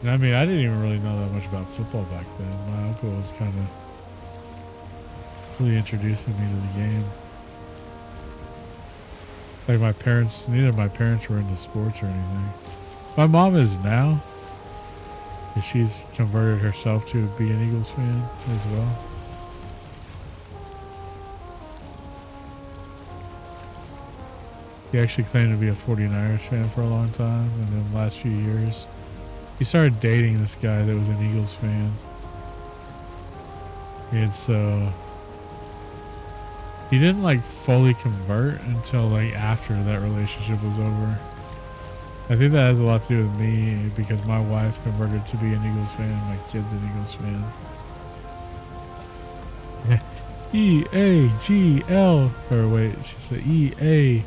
And I mean, I didn't even really know that much about football back then. My uncle was kind of really introducing me to the game. Like my parents, neither of my parents were into sports or anything. My mom is now. And she's converted herself to be an Eagles fan as well. He actually claimed to be a 49ers fan for a long time, and then the last few years he started dating this guy that was an Eagles fan. And so he didn't like fully convert until like after that relationship was over. I think that has a lot to do with me because my wife converted to be an Eagles fan and my kid's an Eagles fan. E-A-G-L, or wait, she said E-A.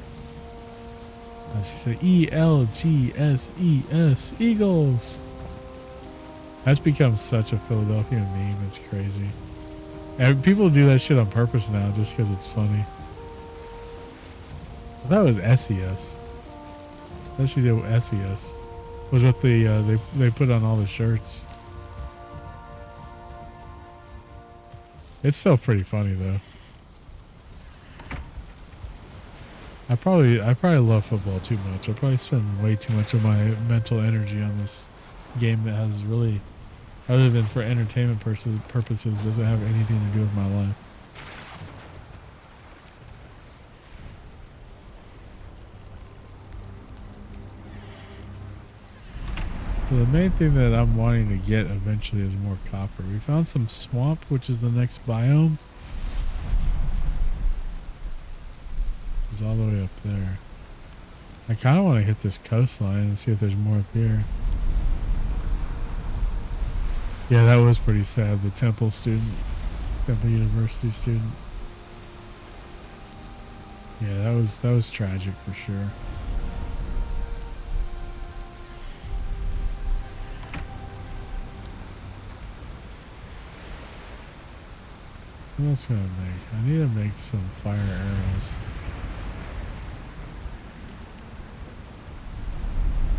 She said E-L-G-S-E-S, Eagles. That's become such a Philadelphia meme, it's crazy. And people do that shit on purpose now just because it's funny. I thought it was S-E-S. That she did with SES was what they put on all the shirts. It's still pretty funny though. I probably love football too much. I probably spend way too much of my mental energy on this game that has really, other than for entertainment purposes, doesn't have anything to do with my life. So the main thing that I'm wanting to get eventually is more copper. We found some swamp, which is the next biome. It's all the way up there. I kind of want to hit this coastline and see if there's more up here. Yeah, that was pretty sad. The Temple University student. Yeah, that was tragic for sure. What else can I make? I need to make some fire arrows.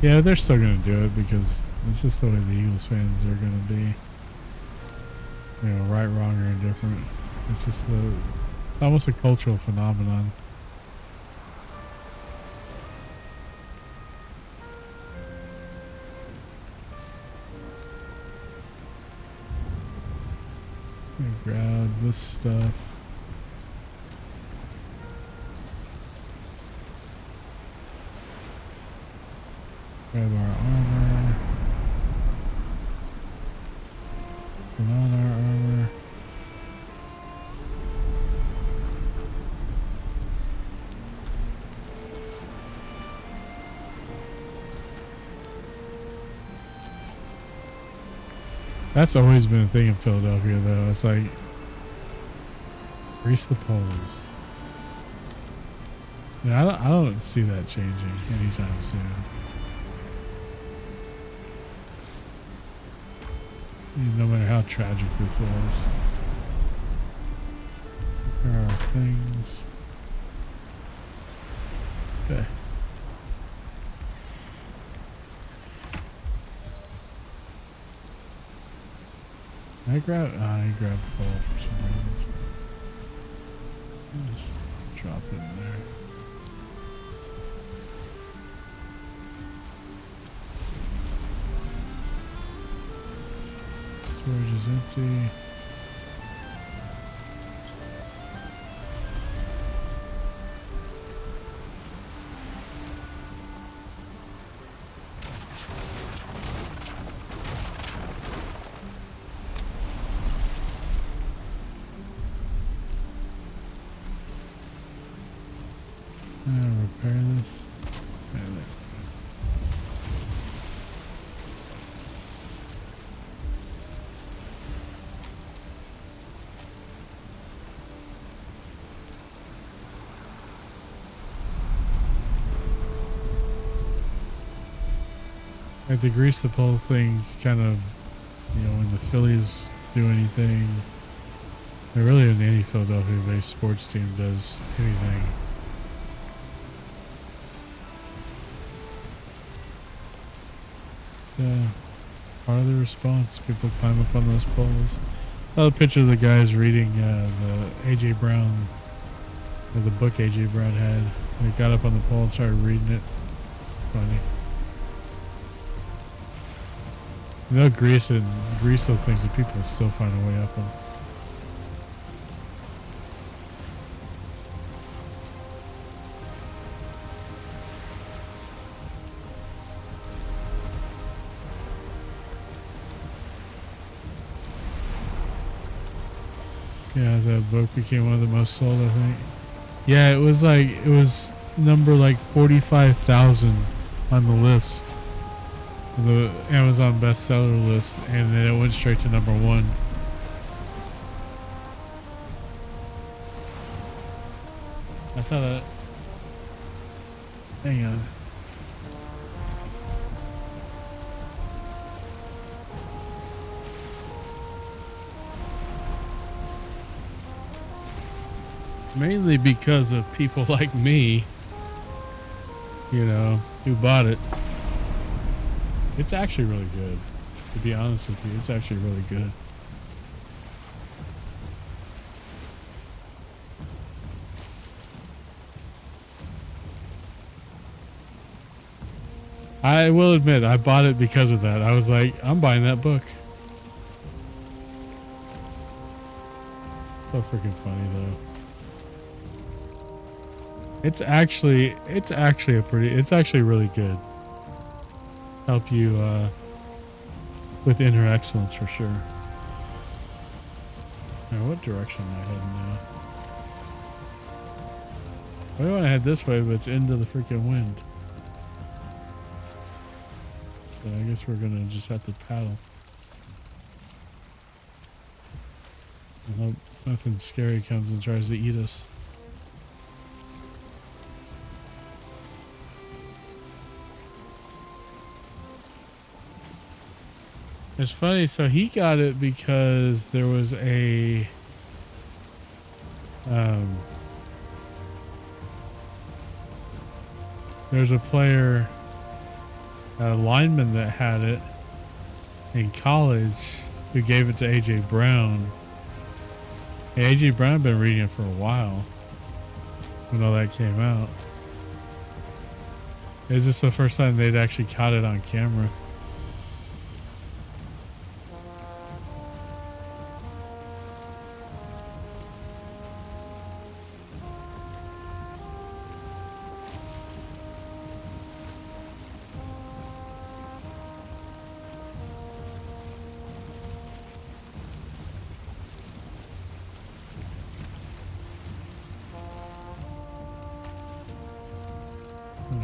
Yeah, they're still going to do it because it's just the way the Eagles fans are going to be. You know, right, wrong, or indifferent. It's just almost a cultural phenomenon. Let me grab this stuff. Grab our armor. Put on our armor. That's always been a thing in Philadelphia, though. It's like, grease the poles. Yeah, I don't see that changing anytime soon. No matter how tragic this was. There are things. Okay. I grabbed the ball for some reason. Just drop it in there. Storage is empty. Repair this. Like the grease the poles things kind of, you know, when the Phillies do anything, or really when any Philadelphia based sports team does anything. Yeah, part of the response. People climb up on those poles. Another picture of the guys reading the AJ Brown, or the book AJ Brown had. They got up on the pole and started reading it. Funny. They'll grease those things, and people still find a way up them. Yeah, the book became one of the most sold, I think. Yeah, it was number like 45,000 on the list, the Amazon bestseller list, and then it went straight to number 1. I thought hang on. Mainly because of people like me, you know, who bought it. It's actually really good. To be honest with you, it's actually really good. I will admit, I bought it because of that. I was like, I'm buying that book. So freaking funny though. It's actually really good. Help you with inner excellence for sure. Now, what direction am I heading now? I want to head this way, but it's into the freaking wind. So I guess we're gonna just have to paddle. I hope nothing scary comes and tries to eat us. It's funny, so he got it because there was a there's a player, a lineman that had it in college who gave it to AJ Brown. And AJ Brown had been reading it for a while when all that came out. Is this the first time they'd actually caught it on camera?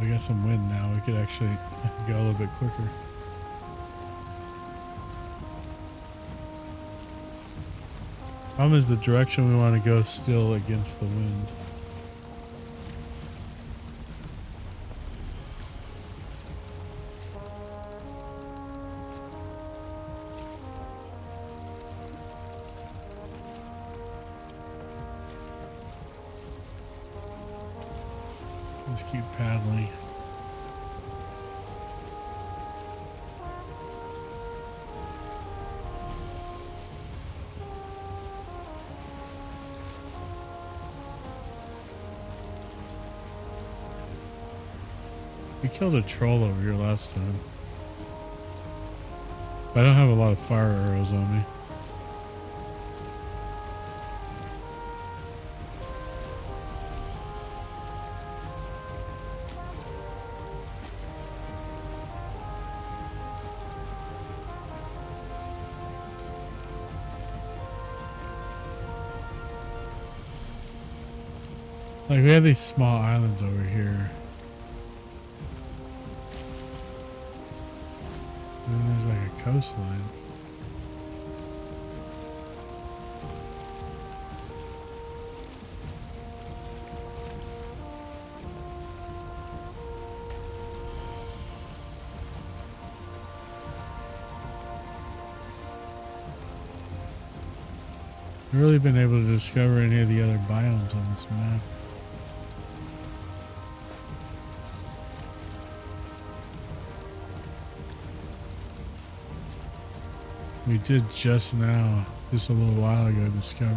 We got some wind now. We could actually go a little bit quicker. Problem is the direction we want to go still against the wind. Just keep paddling. We killed a troll over here last time. But I don't have a lot of fire arrows on me. Like, we have these small islands over here. And then there's like a coastline. I've really been able to discover any of the other biomes on this map. We did just now, just a little while ago, discover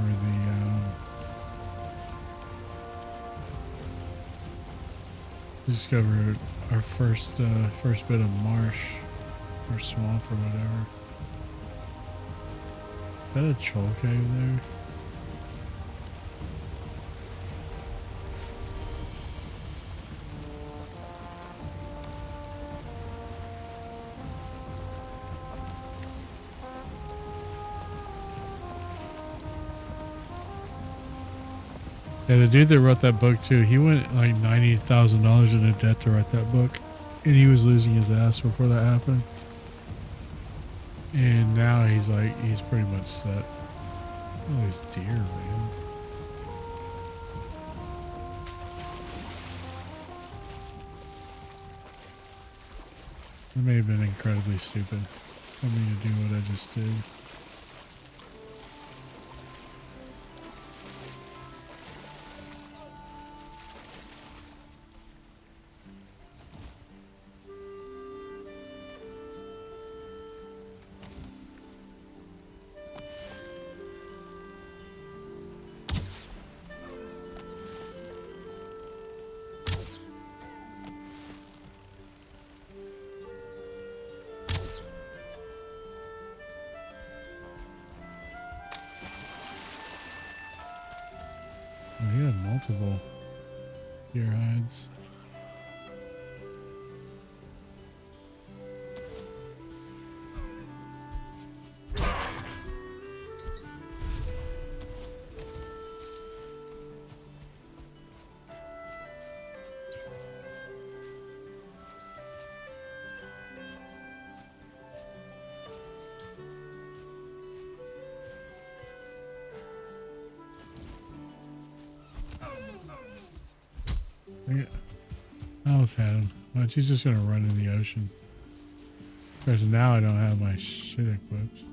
discovered our first bit of marsh or swamp or whatever. Is that a troll cave there? Yeah, the dude that wrote that book too, he went like $90,000 into debt to write that book. And he was losing his ass before that happened. And now he's pretty much set. Oh, these deer, man. I may have been incredibly stupid for me to do what I just did. He had multiple deer hides. I almost had him. But she's just gonna run in the ocean. Because now I don't have my shit equipped.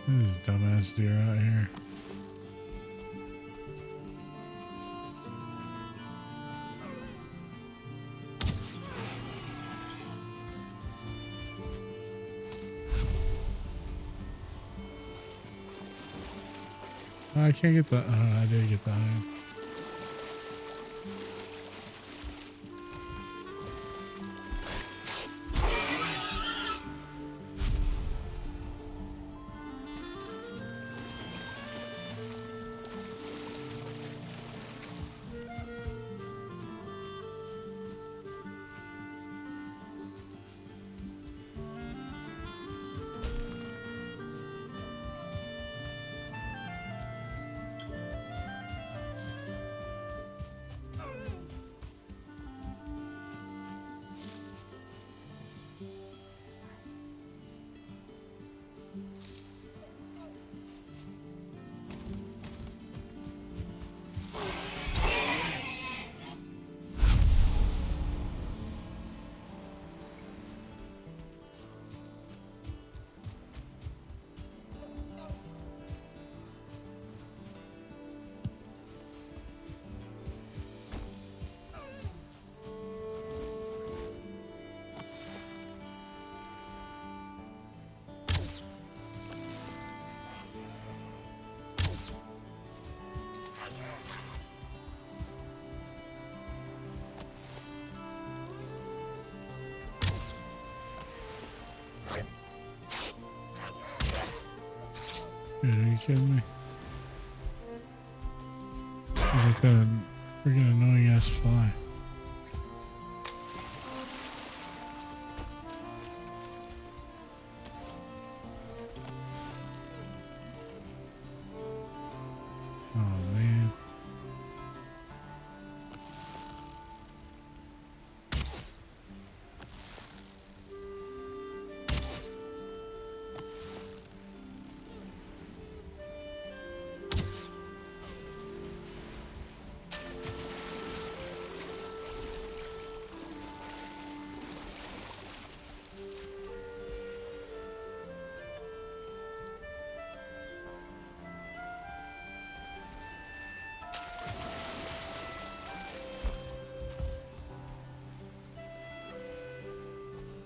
This dumbass deer out here. Oh, I can't get the. I did get the hide. you kidding me? Is it that freaking annoying ass fly? Oh man.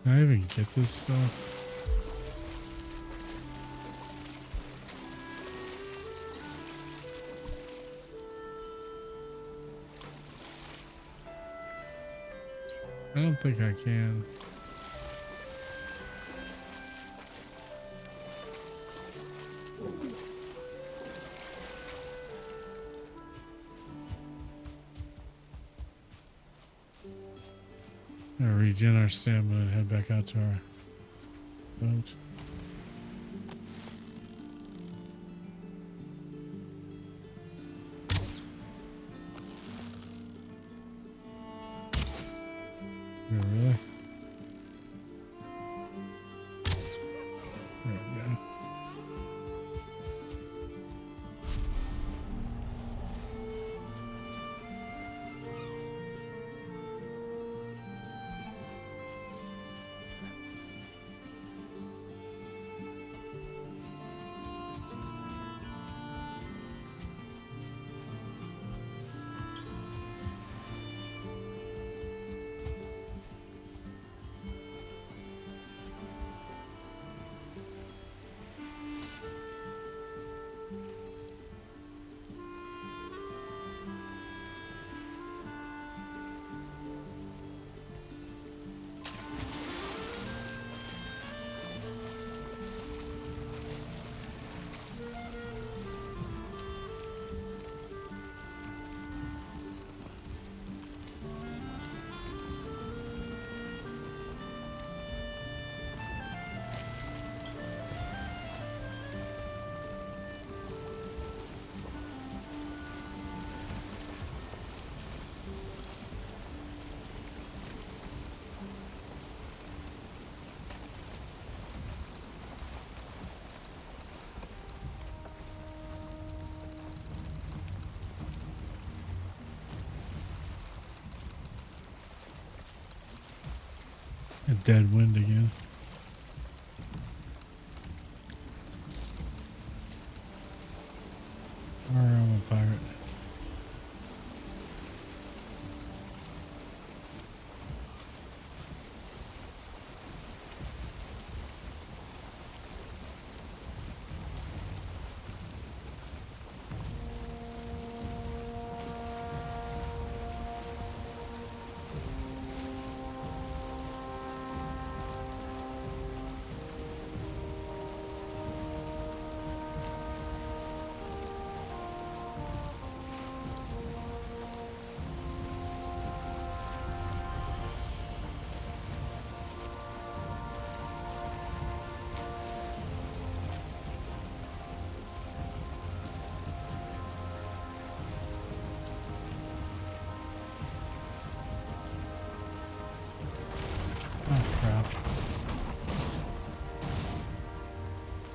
Can I even get this stuff? I don't think I can. Gonna regen our stamina and head back out to our boat. Yeah, really? There we go. A dead wind again. Or I'm a pirate. Oh crap.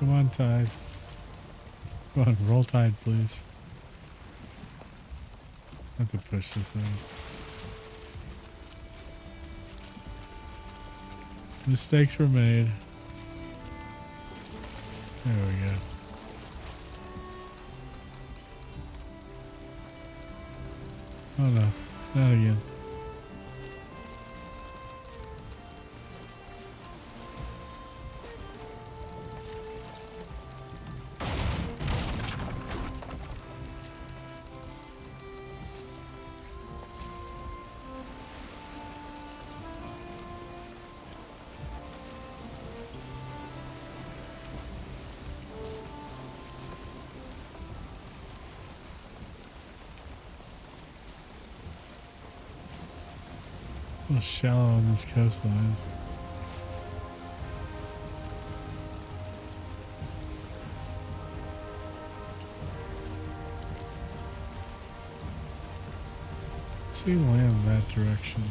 Come on, Tide. Come on, roll Tide, please. I have to push this thing. Mistakes were made. There we go. Oh no, not again. A little shallow on this coastline. See land that direction.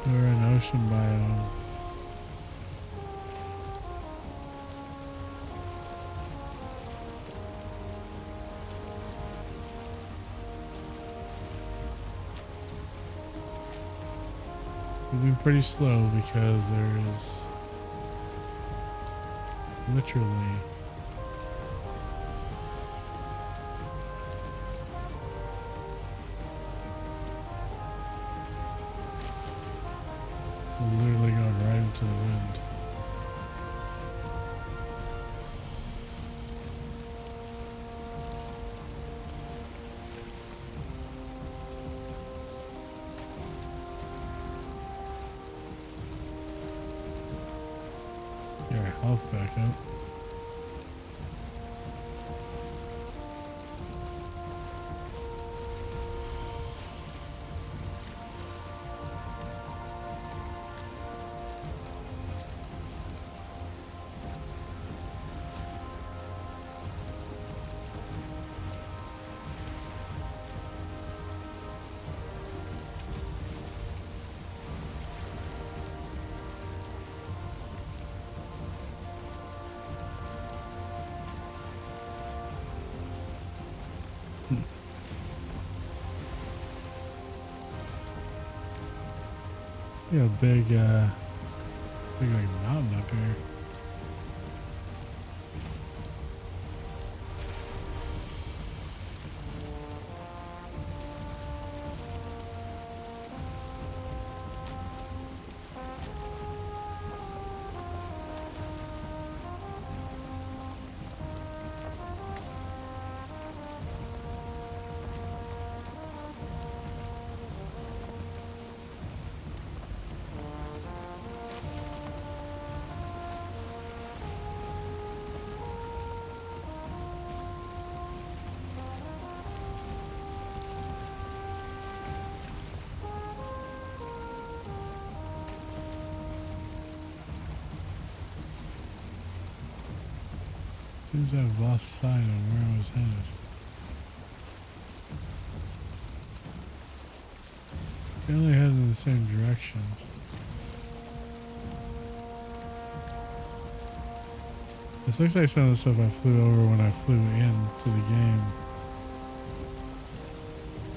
We're an ocean biome. Moving pretty slow because there is literally literally going right into the wind. Get our health back up. Yeah, big like mountain up here. Seems I've lost sight of where I was headed. Generally headed in the same direction. This looks like some of the stuff I flew over when I flew into the game.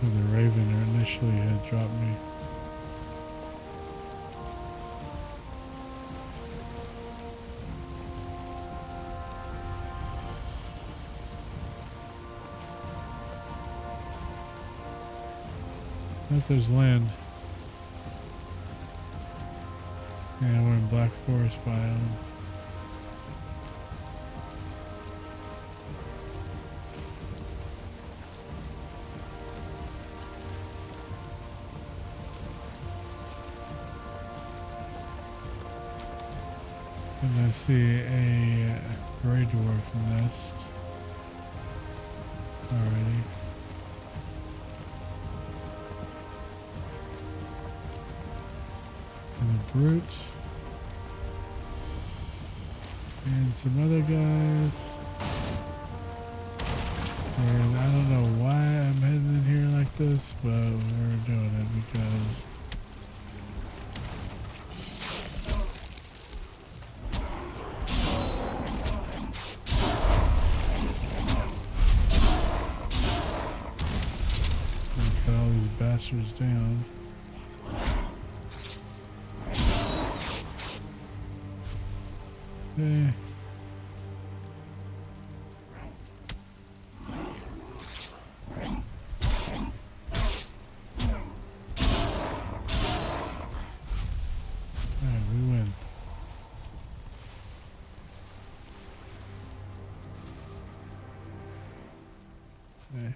Where the Raven initially had dropped me. If there's land. Yeah, we're in Black Forest biome. And I see a gray dwarf nest already. And a brute. And some other guys. And I don't know why I'm heading in here like this, but we're doing it because cut all these bastards down. Okay. Alright, we win. Okay.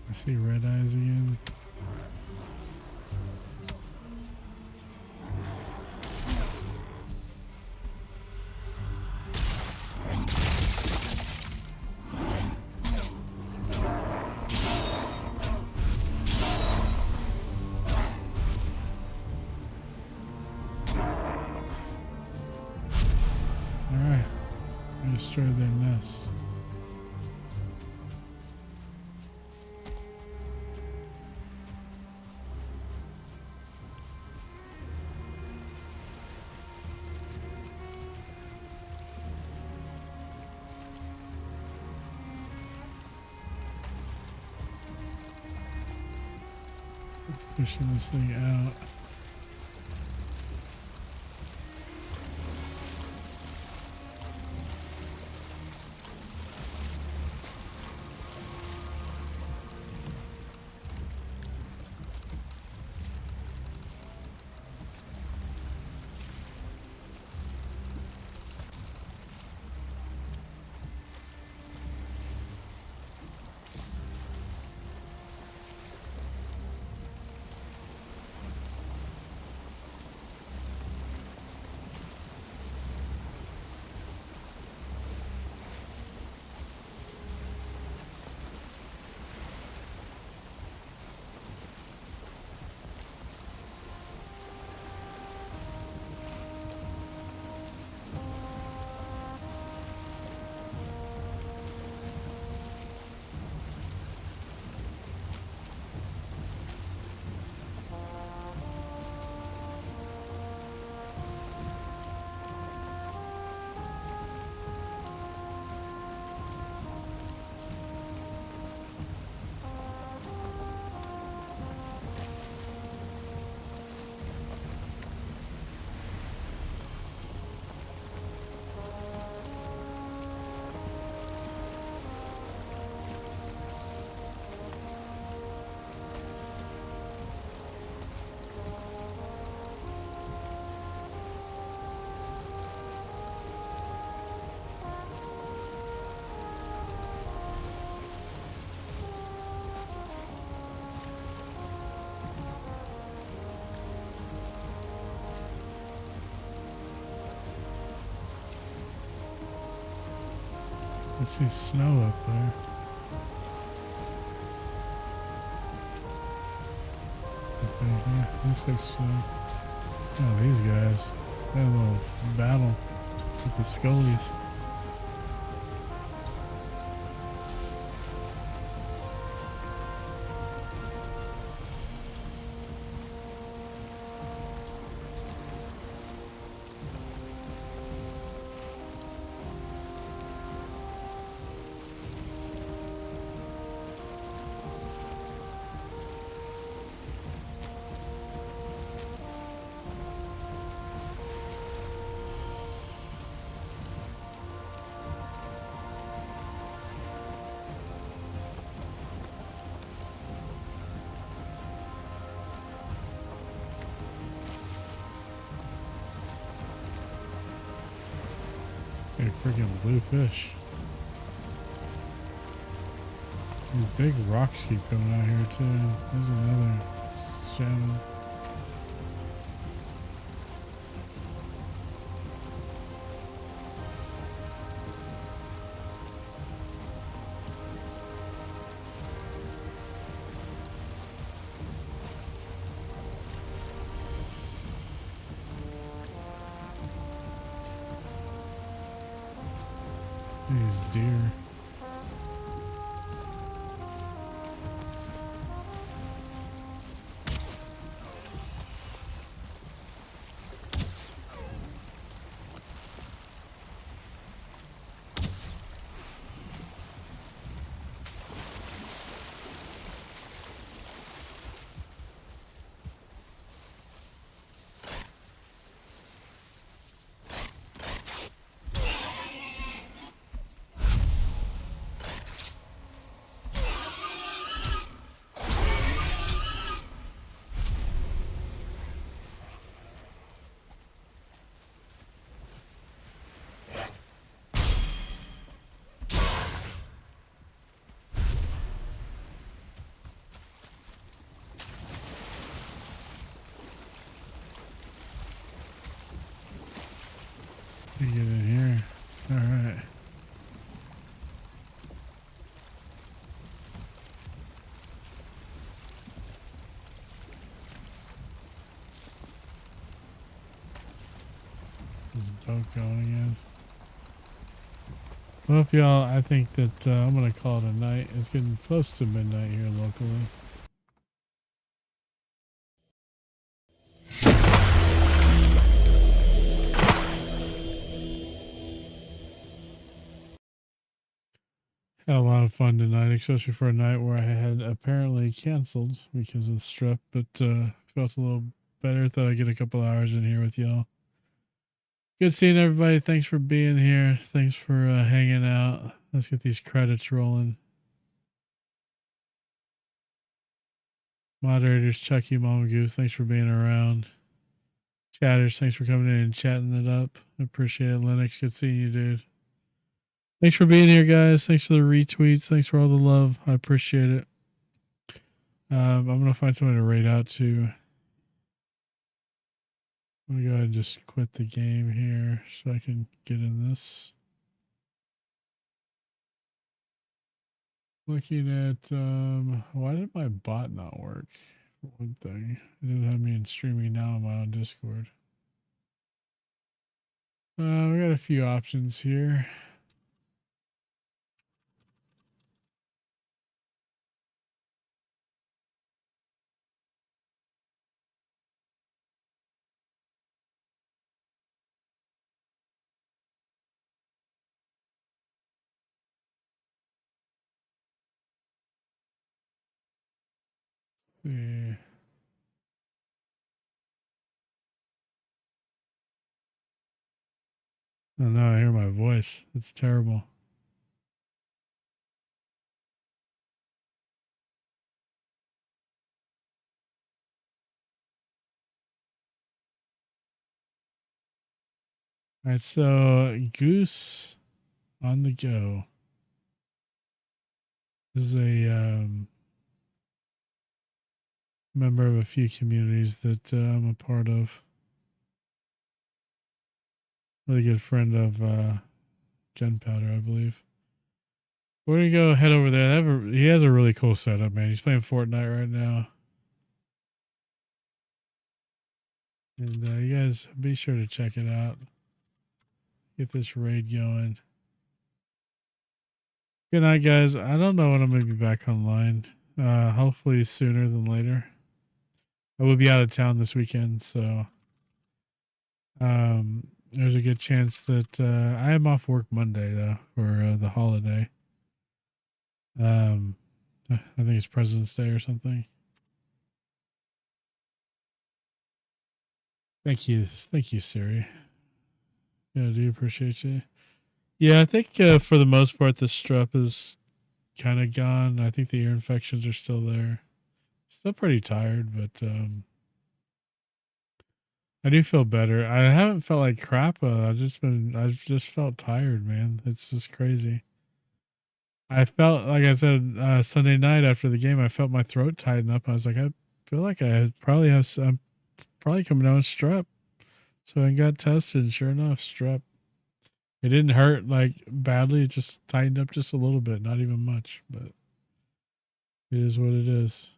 I see red eyes again. Alright, I destroyed their nest. Pushing this thing out. I see snow up there. I think, yeah, looks like snow. Oh, these guys. They had a little battle with the scullies. A freaking blue fish. These big rocks keep coming out here too. There's another Shannon. These deer. Get in here. All right. Is the boat going again? Well, y'all, I think that I'm going to call it a night. It's getting close to midnight here locally. Had a lot of fun tonight, especially for a night where I had apparently canceled because of strep, but felt a little better. Thought I'd get a couple hours in here with y'all. Good seeing everybody. Thanks for being here. Thanks for hanging out. Let's get these credits rolling. Moderators, Chucky, Mama Goose, thanks for being around. Chatters, thanks for coming in and chatting it up. I appreciate it. Linux, good seeing you, dude. Thanks for being here, guys. Thanks for the retweets. Thanks for all the love. I appreciate it. I'm going to find somebody to raid out to. I'm going to go ahead and just quit the game here so I can get in this. Looking at, why did my bot not work? For one thing, it doesn't have me in streaming now on my own Discord. We got a few options here. Yeah. Oh no, I hear my voice. It's terrible. All right, so Goose on the Go. This is a member of a few communities that I'm a part of. Really good friend of Gunpowder, I believe. We're gonna go head over there. He has a really cool setup, man. He's playing Fortnite right now. And you guys be sure to check it out. Get this raid going. Good night, guys. I don't know when I'm going to be back online. Hopefully sooner than later. I will be out of town this weekend, so there's a good chance that I am off work Monday, though, for the holiday. I think it's President's Day or something. Thank you, Siri. Yeah, I do appreciate you. Yeah, I think for the most part, the strep is kind of gone. I think the ear infections are still there. Still pretty tired, but I do feel better. I haven't felt like crap. I've just felt tired, man. It's just crazy. I felt, like I said, Sunday night after the game, I felt my throat tighten up. I was like, I feel like I'm probably coming down with strep. So I got tested, and sure enough, strep. It didn't hurt like badly. It just tightened up just a little bit, not even much, but it is what it is.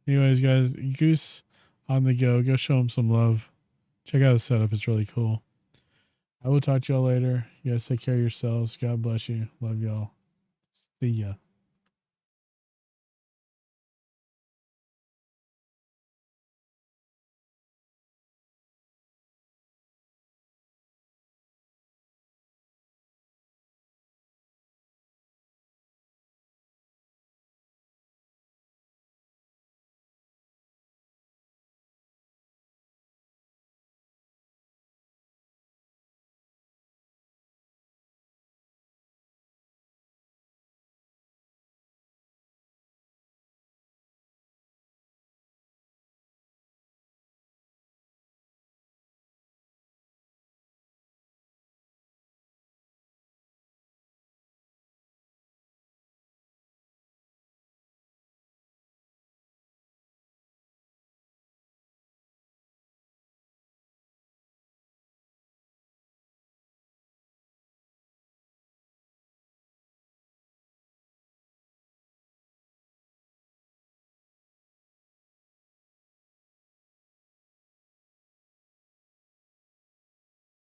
Anyways, guys, Goose on the go. Go show him some love. Check out his setup. It's really cool. I will talk to y'all later. You guys take care of yourselves. God bless you. Love y'all. See ya.